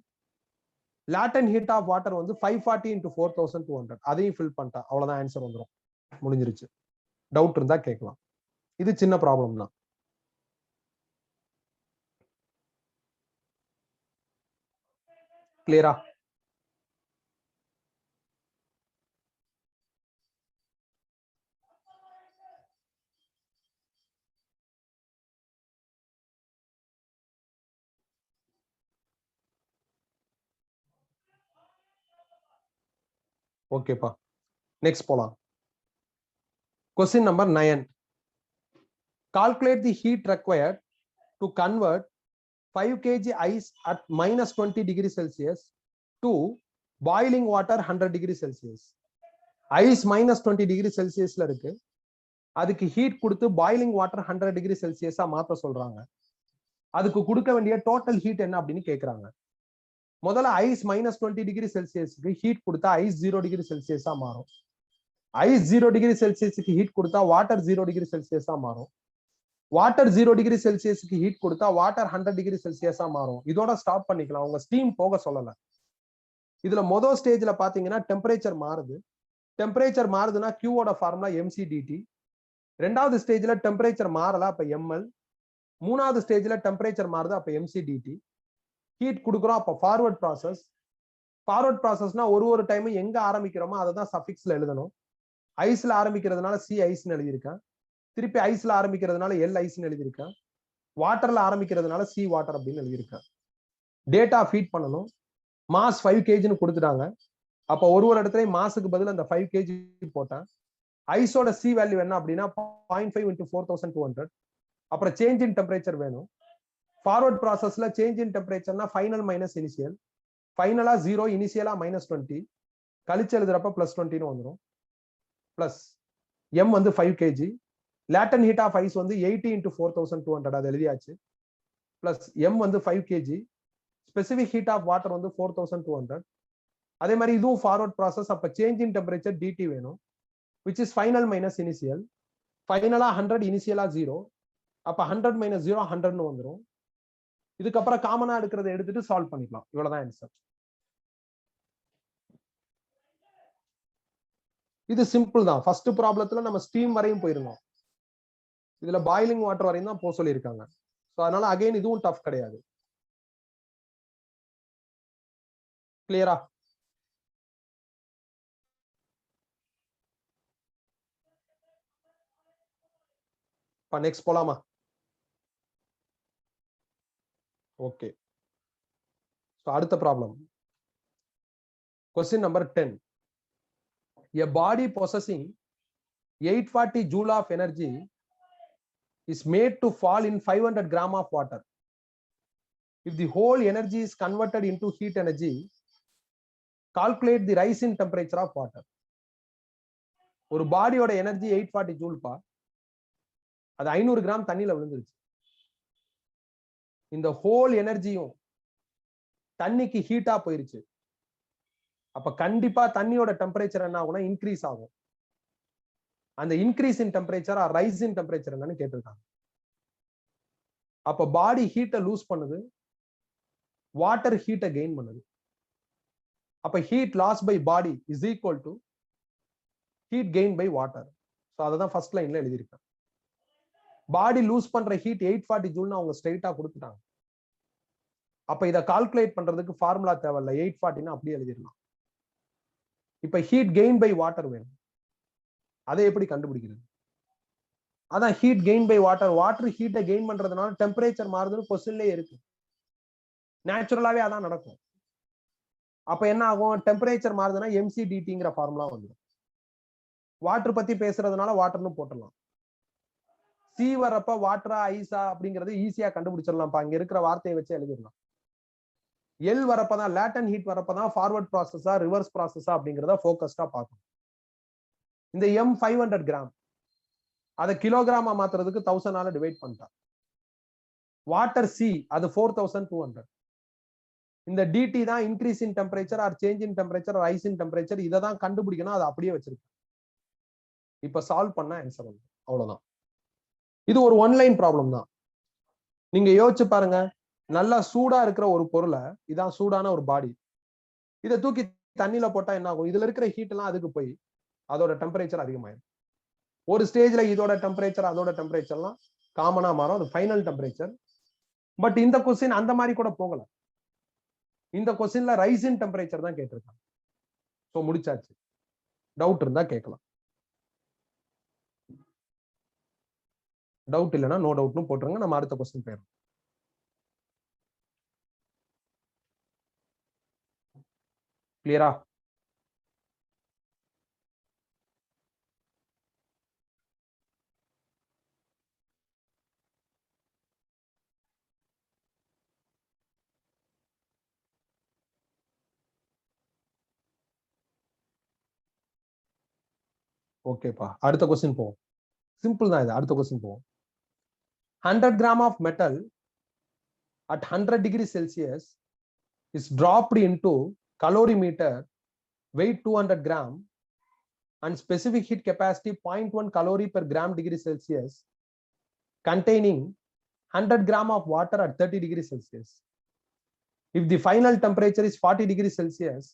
லேட்டன் ஹீட் ஆஃப் வாட்டர் வந்து 540 into 4200. அதையும் ஃபில் பண்ணிட்டேன். அவ்வளவுதான், ஆன்சர் வந்துடும். முடிஞ்சிருச்சு. டவுட் இருந்தா கேட்கலாம். இது சின்ன ப்ராப்ளம் தான். கிளியரா? ஓகேப்பா. நெக்ஸ்ட் போலாம். Question number 9. Calculate the heat required to convert 5 kg ice at minus 20 degree Celsius to boiling water 100 degree Celsius. Ice minus 20 degree செல்சியஸ்ல இருக்கு. அதுக்கு ஹீட் கொடுத்து பாயிலிங் வாட்டர் 100 டிகிரி செல்சியஸா மாத்த சொல்றாங்க. அதுக்கு கொடுக்க வேண்டிய டோட்டல் ஹீட் என்ன அப்படின்னு கேட்கறாங்க. முதல்ல ஐஸ் minus 20 டிகிரி செல்சியஸ்க்கு ஹீட் கொடுத்தா ஐஸ் 0 டிகிரி செல்சியஸா மாறும். ஐஸ் 0 டிகிரி செல்சியஸ்க்கு ஹீட் கொடுத்தா வாட்டர் 0 டிகிரி செல்சியஸா மாறும். வாட்டர் 0 டிகிரி செல்சியஸ்க்கு ஹீட் கொடுத்தா வாட்டர் 100 டிகிரி செல்சியஸா மாறும். இதோட ஸ்டாப் பண்ணிக்கலாம், உங்க ஸ்டீம் போக சொல்லல. இதுல முதல் ஸ்டேஜ்ல பாத்தீங்கன்னா டெம்பரேச்சர் மாறுது. டெம்பரேச்சர் மாறுதுன்னா கியூவோட ஃபார்முலா எம்சிடிடி. ரெண்டாவது ஸ்டேஜ்ல டெம்பரேச்சர் மாறல, அப்ப எம்எல். மூணாவது ஸ்டேஜ்ல டெம்பரேச்சர் மாறுது, அப்ப எம்சிடிடி. ஹீட் கொடுக்குறோம், அப்ப ஃபார்வர்ட் ப்ராசஸ். ஃபார்வர்ட் ப்ராசஸ்னா ஒரு டைம் எங்க ஆரம்பிக்கிறோமோ அதை தான் சஃபிக்ஸ்ல எழுதணும். ஐஸ்ல ஆரம்பிக்கிறதுனால சி ஐஸ்ன்னு எழுதியிருக்கேன். திருப்பி ஐஸ்ல ஆரம்பிக்கிறதுனால எல் ஐஸ்ன்னு எழுதியிருக்கேன். வாட்டர்ல ஆரம்பிக்கிறதுனால சி வாட்டர் அப்படின்னு எழுதியிருக்கேன். டேட்டா ஃபீட் பண்ணணும். மாஸ் 5 kgன்னு கொடுத்துட்டாங்க. அப்ப ஒரு இடத்துலயும் மாசுக்கு பதில் அந்த 5 kg போட்டேன். ஐஸோட சி வேல்யூ என்ன அப்படின்னா 0.5 into 4200. அப்புறம் சேஞ்ச் இன் டெம்பரேச்சர் வேணும். ஃபார்வர்ட் ப்ராசஸ்ல சேஞ்ச் இன் டெம்பரேச்சர்னா ஃபைனல் மைனஸ் இனிஷியல். ஃபைனலா 0, இனிஷியலா -20, கழிச்சு எழுதுறப்ப +20 வந்துடும். பிளஸ் எம் வந்து 5 kg. Latent heat of ice வந்து 80 into 4200, அது எழுதியாச்சு. பிளஸ் எம் வந்து 5 kg. Specific heat of water வந்து 4200. அதே மாதிரி இதுவும் ஃபார்வர்ட் ப்ராசஸ். அப்ப சேஞ்ச் இன் டெம்பரேச்சர் டிடி வேணும், which is final minus initial. ஃபைனலா 100, இனிஷியலா 0. அப்ப 100 - 0 100ன்னு வந்துடும். இதுக்கப்புறம் காமனா எடுக்கிறத எடுத்துட்டு சால்வ் பண்ணிக்கலாம். இவ்வளவுதான் ஆன்சர். இது சிம்பிள் தான். ஃபர்ஸ்ட் ப்ராப்ளத்துல நம்ம ஸ்டீம் வரையும் போயிருந்தோம். இதுல பாயிலிங் வாட்டர் வரையும் தான் போக சொல்லியிருக்காங்க. ஸோ அதனால அகைன் இதுவும் டஃப் கிடையாது. கிளியரா? நெக்ஸ்ட் போலாமா? ஓகே, அடுத்த problem. Question number 10. A body possessing 840 joule of energy is made to fall in 500 gram of water. If the whole energy is converted into heat energy, calculate the rise in temperature of water. ஒரு பாடியோட energy 840 joule பா, அது 500 gram தண்ணியில விழுந்துருச்சு. இந்த whole எனர்ஜியும் தண்ணிக்கு ஹீட்டா போயிருச்சு. அப்ப கண்டிப்பா தண்ணியோட டெம்பரேச்சர் என்ன ஆகும்னா இன்க்ரீஸ் ஆகும். அந்த increase in temperature or rise in temperature என்னன்னு கேட்டிருக்காங்க. அப்ப பாடி ஹீட்டை லூஸ் பண்ணுது, வாட்டர் ஹீட்டை கெயின் பண்ணுது. அப்ப heat loss by body is equal to heat gain by water. So அதை தான் ஃபர்ஸ்ட் லைன்ல எழுதியிருக்கேன். பாடி லூஸ் பண்ற ஹீட் 840 ஜூல்னு அவங்க ஸ்ட்ரெயிட்டா கொடுத்துட்டாங்க. அப்ப இதை கால்குலேட் பண்றதுக்கு ஃபார்முலா தேவையில்ல, 840 அப்படியே எழுதிடலாம். இப்ப ஹீட் கெயின் பை வாட்டர் வேணும். அதை எப்படி கண்டுபிடிக்கிறது? அதான் heat gain by water. Water ஹீட்டை கெயின் பண்றதுனால டெம்பரேச்சர் மாறுதுன்னு கொஸ்டின்லயே இருக்கு. நேச்சுரலாவே அதான் நடக்கும். அப்ப என்ன ஆகும்? டெம்பரேச்சர் மாறுதுன்னா mcdtங்கிற ஃபார்முலா வந்துடும். வாட்டர் பத்தி பேசுறதுனால வாட்டர்னு போட்டுடலாம். சி வரப்ப வாட்டரா ஐஸா அப்படிங்கறது ஈஸியா கண்டுபிடிச்சிடலாம். அங்க இருக்கிற வார்த்தையை வச்சு எழுதிடலாம். எல் வரப்பதான், லேட்டன் ஹீட் வரப்பதான் ஃபார்வர்ட் ப்ராசஸா ரிவர்ஸ் ப்ராசஸா அப்படிங்கிறத போக்கஸ்டா பார்க்கணும். இந்த எம் 500 கிராம் அதை கிலோகிராமா மாத்துறதுக்கு 1000 டிவைட் பண்ணிட்டா. வாட்டர் சி அது 4200. இந்த டிடி தான் increase in temperature or change in temperature, rise in temperature. இதை தான் கண்டுபிடிக்கணும். அதை அப்படியே வச்சிருக்கேன். இப்ப சால்வ் பண்ண ஆன்சர் வந்து அவ்வளவுதான். இது ஒரு ஒன்லைன் ப்ராப்ளம் தான். நீங்க யோசிச்சு பாருங்க. நல்லா சூடா இருக்கிற ஒரு பொருளை, இதான் சூடான ஒரு பாடி, இதை தூக்கி தண்ணியில போட்டா என்ன ஆகும்? இதுல இருக்கிற ஹீட் எல்லாம் அதுக்கு போய் அதோட டெம்பரேச்சர் அதிகமாயிடும். ஒரு ஸ்டேஜ்ல இதோட டெம்பரேச்சர் அதோட டெம்பரேச்சர்லாம் காமனா மாறும். அது ஃபைனல் டெம்பரேச்சர். பட் இந்த கொஸ்டின் அந்த மாதிரி கூட போகல. இந்த கொஸ்டின்ல ரைஸ் இன் டெம்பரேச்சர் தான் கேட்டிருக்காங்க. ஸோ முடிச்சாச்சு. டவுட் இருந்தா கேட்கலாம். டவுட் இல்லைன்னா நோ டவுட்னு போட்டுருங்க. நம்ம அடுத்த கொஸ்டின் போயிடும். கிளியரா? ஓகேப்பா, அடுத்த கொஸ்டின் போவோம். சிம்பிள் தான் இது. அடுத்த கொஸ்டின் போவோம். 100 gram of metal at 100 degrees Celsius is dropped into calorimeter, weight 200 gram and specific heat capacity 0.1 calorie per gram degree Celsius, containing 100 gram of water at 30 degrees Celsius. If the final temperature is 40 degrees Celsius,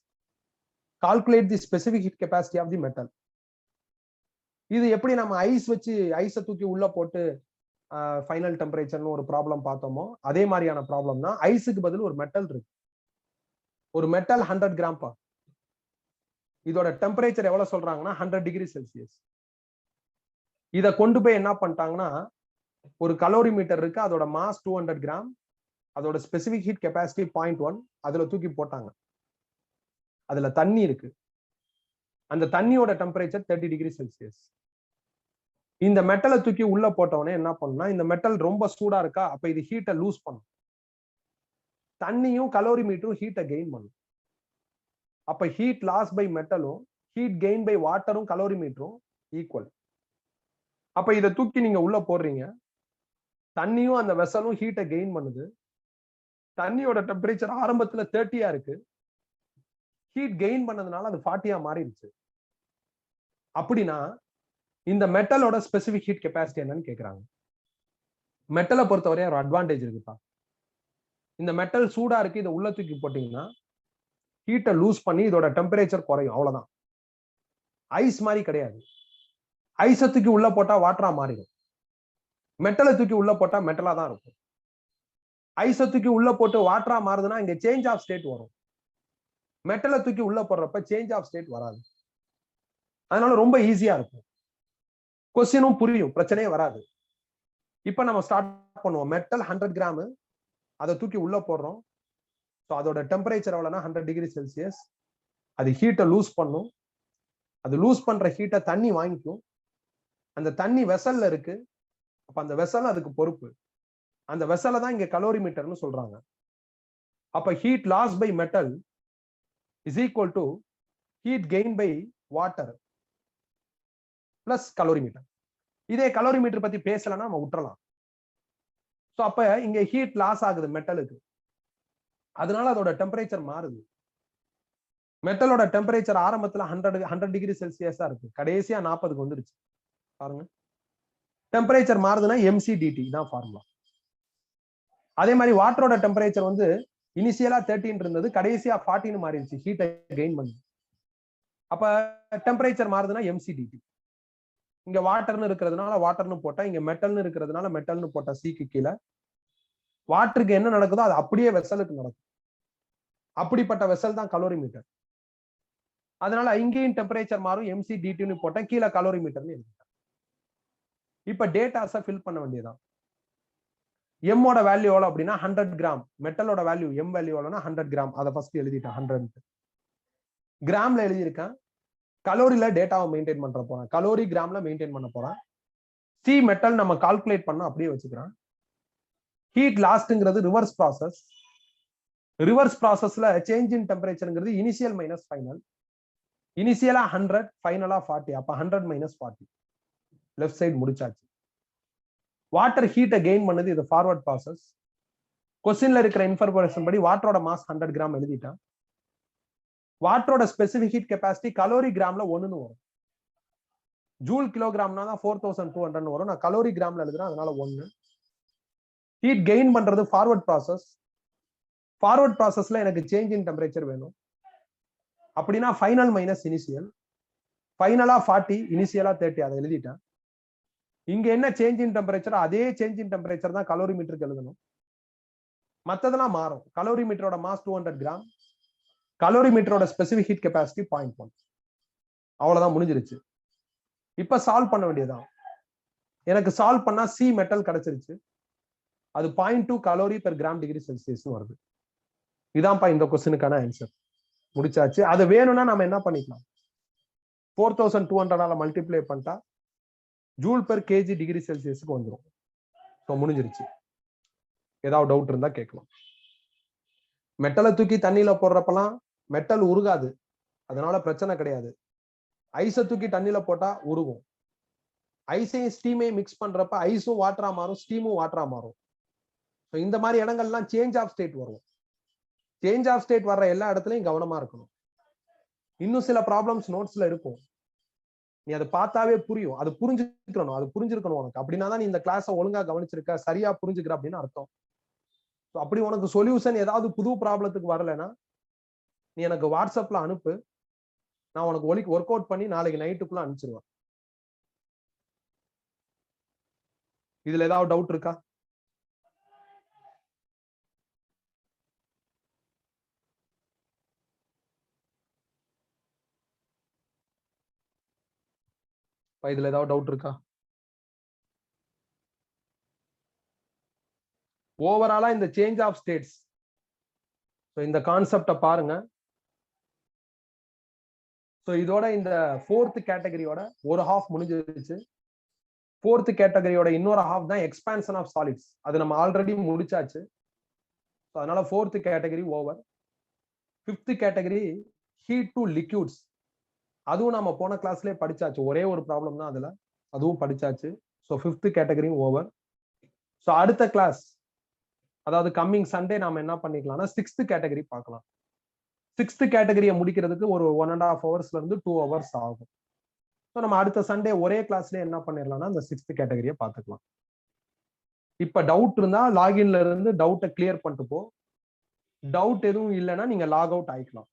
calculate the specific heat capacity of the metal. இது எப்படி நம்ம ice வச்சு ஐஸை தூக்கி உள்ள போட்டு final டெம்பரேச்சர்னு ஒரு problem பார்த்தோமோ அதே மாதிரியான ப்ராப்ளம் தான். ஐஸுக்கு பதில் ஒரு மெட்டல் இருக்கு. ஒரு மெட்டல் 100 கிராம் பா. இதோட டெம்பரேச்சர் எவ்வளவு சொல்றாங்கன்னா 100 டிகிரி செல்சியஸ். இதை கொண்டு போய் என்ன பண்ணிட்டாங்கன்னா, ஒரு கலோரி மீட்டர் இருக்கு, அதோட மாஸ் 200 கிராம், அதோட ஸ்பெசிபிக் ஹீட் கெப்பாசிட்டி 0.1, அதுல தூக்கி போட்டாங்க. அதுல தண்ணி இருக்கு. அந்த தண்ணியோட டெம்பரேச்சர் 30 டிகிரி செல்சியஸ். இந்த மெட்டலை தூக்கி உள்ள போட்டவனே என்ன பண்ணுனா, இந்த மெட்டல் ரொம்ப சூடா இருக்கா, அப்ப இது ஹீட்டை லூஸ் பண்ணும். தண்ணியும் கலோரி மீட்டரும் ஹீட்டை கெயின் பண்ணும். அப்ப ஹீட் லாஸ் பை மெட்டலும் ஹீட் கெயின் பை வாட்டரும் கலோரி மீட்டரும் ஈக்குவல். அப்ப இதை தூக்கி நீங்க உள்ள போடுறீங்க. தண்ணியும் அந்த வெசலும் ஹீட்டை கெயின் பண்ணுது. தண்ணியோட டெம்பரேச்சர் ஆரம்பத்துல 30 இருக்கு. ஹீட் கெயின் பண்ணதுனால அது 40 மாறிடுச்சு. அப்படின்னா இந்த மெட்டலோட ஸ்பெசிபிக் ஹீட் கெப்பாசிட்டி என்னன்னு கேக்குறாங்க. மெட்டலை பொறுத்தவரை ஒரு அட்வான்டேஜ் இருக்குப்பா. இந்த மெட்டல் சூடா இருக்கு, இதை உள்ள தூக்கி போட்டீங்கன்னா ஹீட்டை லூஸ் பண்ணி இதோட டெம்பரேச்சர் குறையும். அவ்வளவுதான். ஐஸ் மாதிரி கிடையாது. ஐஸை தூக்கி உள்ள போட்டா வாட்டரா மாறிடும். மெட்டலை தூக்கி உள்ள போட்டா மெட்டலா தான் இருக்கும். ஐஸை தூக்கி உள்ள போட்டு வாட்டரா மாறுதுன்னா இங்க சேஞ்ச் ஆஃப் ஸ்டேட் வரும். மெட்டலை தூக்கி உள்ள போடுறப்ப சேஞ்ச் ஆஃப் ஸ்டேட் வராது. அதனால ரொம்ப ஈஸியா இருக்கும். கொஸ்டினும் புரியும், பிரச்சனையே வராது. இப்ப நம்ம ஸ்டார்ட் பண்ணுவோம். மெட்டல் 100 கிராம், அதை தூக்கி உள்ள போடுறோம். ஸோ அதோட டெம்பரேச்சர் எவ்வளவுனா 100 டிகிரி செல்சியஸ். அது ஹீட்டை லூஸ் பண்ணும். அது லூஸ் பண்ற ஹீட்டை தண்ணி வாங்கிக்கும். அந்த தண்ணி வெசல்ல இருக்கு. அப்ப அந்த வெசல் அதுக்கு பொறுப்பு. அந்த வெசலை தான் இங்க கலோரிமீட்டர்னு சொல்றாங்க. அப்ப heat loss by metal is equal to heat gain by water plus calorimeter. இதே கலோரிமீட்டர் பத்தி பேசலன்னா நம்ம விட்டுறலாம். ஸோ அப்ப இங்க ஹீட் லாஸ் ஆகுது மெட்டலுக்கு. அதனால அதோட டெம்பரேச்சர் மாறுது. மெட்டலோட டெம்பரேச்சர் ஆரம்பத்துல 100 டிகிரி செல்சியஸா இருக்கு. கடைசியா 40க்கு வந்துருச்சு பாருங்க. டெம்பரேச்சர் மாறுதுன்னா mcdt தான் ஃபார்முலா. அதே மாதிரி வாட்டரோட டெம்பரேச்சர் வந்து இனிஷியலா 13 இருந்தது, கடைசியா 40 மாறிடுச்சு ஹீட்டை கெயின் பண்ணி. அப்ப டெம்பரேச்சர் மாறுதுன்னா mcdt. இங்க வாட்டர்னு இருக்கிறதுனால வாட்டர்னு போட்டா, இங்க மெட்டல்னு இருக்கிறதுனால மெட்டல்னு போட்டா சிக்கு கீழே. வாட்டருக்கு என்ன நடக்குதோ அது அப்படியே வெசலுக்கு நடக்கும். அப்படிப்பட்ட வெசல் தான் கலோரிமீட்டர். அதனால இங்கேயும் டெம்பரேச்சர் மாறும், mcdt போட்டேன், கீழே கலோரிமீட்டர்னு எழுதிட்டேன். இப்ப டேட்டாஸை ஃபில் பண்ண வேண்டியதான். எம்மோட வேல்யூ எவ்வளவு அப்படின்னா 100 கிராம். மெட்டலோட வேல்யூ எம் வேல்யூ எவ்வளவுனா 100 கிராம். அதை ஃபர்ஸ்ட் எழுதிட்டேன். 100 கிராம்ல எழுதியிருக்கேன். கலோரியில டேட்டாவை மெயின்டைன் பண்ற போறேன். கலோரி கிராம்ல மெயின்டைன் பண்ண போறேன். சி மெட்டல் நம்ம கால்குலேட் பண்ண அப்படியே வச்சுக்கிறேன். ஹீட் லாஸ்ட்ங்கிறது ரிவர்ஸ் ப்ராசஸ். ரிவர்ஸ் ப்ராசஸ்ல சேஞ்ச் இன் டெம்பரேச்சர்ங்கிறது இனிஷியல் மைனஸ் ஃபைனல். இனிஷியலா 100, ஃபைனலா 40. அப்ப 100 மைனஸ் 40. லெஃப்ட் சைடு முடிச்சாச்சு. வாட்டர் ஹீட்டை கெயின் பண்ணது இது ஃபார்வர்ட் ப்ராசஸ். கொஸ்டின்ல இருக்கிற இன்ஃபர்மேஷன் படி வாட்டரோட மாஸ் 100 கிராம் எழுதிட்டான். வாட்டரோட ஸ்பெசிபிக் ஹீட் கெப்பாசிட்டி கலோரி கிராம்ல 1ன்னு வரும். ஜூல் கிலோகிராம்னா தான் 4200 வரும். நான் கலோரி கிராம்ல எழுதுறேன், அதனால 1. ஹீட் கெயின் பண்றது ஃபார்வர்ட் ப்ராசஸ். ஃபார்வர்ட் ப்ராசஸ்ல எனக்கு சேஞ்ச் இன் டெம்பரேச்சர் வேணும். அப்படின்னா ஃபைனல் மைனஸ் இனிஷியல். ஃபைனலா 40, இனிஷியலா 30. அதை எழுதிட்டேன். இங்க என்ன சேஞ்ச் இன் டெம்பரேச்சர், அதே சேஞ்ச் இன் டெம்பரேச்சர் தான் கலோரிமீட்டருக்கு எழுதணும். மத்ததெல்லாம் மாறும். கலோரிமீட்டரோட மாஸ் 200 கிராம். கலோரிமீட்டரோட ஸ்பெசிபிக் ஹீட் கெப்பாசிட்டி 0.1. அவ்வளவுதான், முடிஞ்சிருச்சு. இப்ப சால்வ் பண்ண வேண்டியதான். எனக்கு சால்வ் பண்ணா சி மெட்டல் கிடைச்சிருச்சு. அது 0.2 calorie per gram degree Celsius வருது. இதான்ப்பா இந்த கொஸ்டினுக்கான ஆன்சர். முடிச்சாச்சு. அது வேணும்னா நம்ம என்ன பண்ணிக்கலாம், 4200 மல்டிப்ளை பண்ணிட்டா ஜூல் பெர் கேஜி டிகிரி செல்சியஸுக்கு வந்துடும். ஸோ முடிஞ்சிருச்சு. ஏதாவது டவுட் இருந்தா கேட்கலாம். மெட்டலை தூக்கி தண்ணியில போடுறப்பெல்லாம் மெட்டல் உருகாது, அதனால பிரச்சனை கிடையாது. ஐஸை தூக்கி தண்ணியில போட்டா உருகும். ஐஸையும் ஸ்டீமையும் மிக்ஸ் பண்றப்ப ஐஸும் வாட்டரா மாறும், ஸ்டீமும் வாட்டரா மாறும். இந்த மாதிரி இடங்கள்லாம் சேஞ்ச் ஆஃப் ஸ்டேட் வரும். சேஞ்ச் ஆஃப் ஸ்டேட் வர்ற எல்லா இடத்துலயும் கவனமா இருக்கணும். இன்னும் சில ப்ராப்ளம்ஸ் நோட்ஸ்ல இருக்கும், நீ அதை பார்த்தாவே புரியும். அது புரிஞ்சிருக்கணும் உனக்கு. அப்படின்னா தான் நீ இந்த கிளாஸை ஒழுங்கா கவனிச்சிருக்க, சரியா புரிஞ்சுக்கிற அப்படின்னு அர்த்தம். அப்படி உனக்கு சொல்யூஷன் ஏதாவது புது ப்ராப்ளத்துக்கு வரலைன்னா நீ எனக்கு வாட்ஸ்அப்ல அனுப்பு. நான் உனக்கு ஒர்க் அவுட் பண்ணி நாளைக்கு நைட்டுக்குள்ள அனுப்பிச்சிருவேன். இதுல ஏதாவது டவுட் இருக்கா? இதுல ஏதாவது டவுட் இருக்கா? ஓவராலா இந்த சேஞ்ச் ஆஃப் ஸ்டேட்ஸ், இந்த கான்செப்ட பாருங்க. இதோட இந்த 4th கேட்டகரியோட ஒரு ஹாஃப் முடிஞ்சிருச்சு. 4th கேட்டகரியோட இன்னொரு ஹாஃப் தான் எக்ஸ்பான்ஷன் ஆஃப் சாலிட்ஸ். அது நம்ம ஆல்ரெடி முடிச்சாச்சு. அதனால 4th category over. 5th category heat to liquids. அதுவும் நம்ம போன கிளாஸ்லயே படிச்சாச்சு. ஒரே ஒரு ப்ராப்ளம் தான் அதுல, அதுவும் படிச்சாச்சு. 5th கேட்டகரியும் ஓவர். அடுத்த கிளாஸ், அதாவது கம்மிங் சண்டே நாம என்ன பண்ணிக்கலாம்னா 6th கேட்டகரி பார்க்கலாம். 6th கேட்டகரியை முடிக்கிறதுக்கு ஒரு 1.5 ஹவர்ஸ்ல இருந்து 2 ஹவர்ஸ் ஆகும். நம்ம அடுத்த சண்டே ஒரே கிளாஸ்ல என்ன பண்ணிடலாம்னா அந்த 6th கேட்டகரியை பார்த்துக்கலாம். இப்ப டவுட் இருந்தா லாகின்ல இருந்து டவுட்டை கிளியர் பண்ணிட்டு போ. டவுட் எதுவும் இல்லைன்னா நீங்க லாக் அவுட் ஆயிக்கலாம்.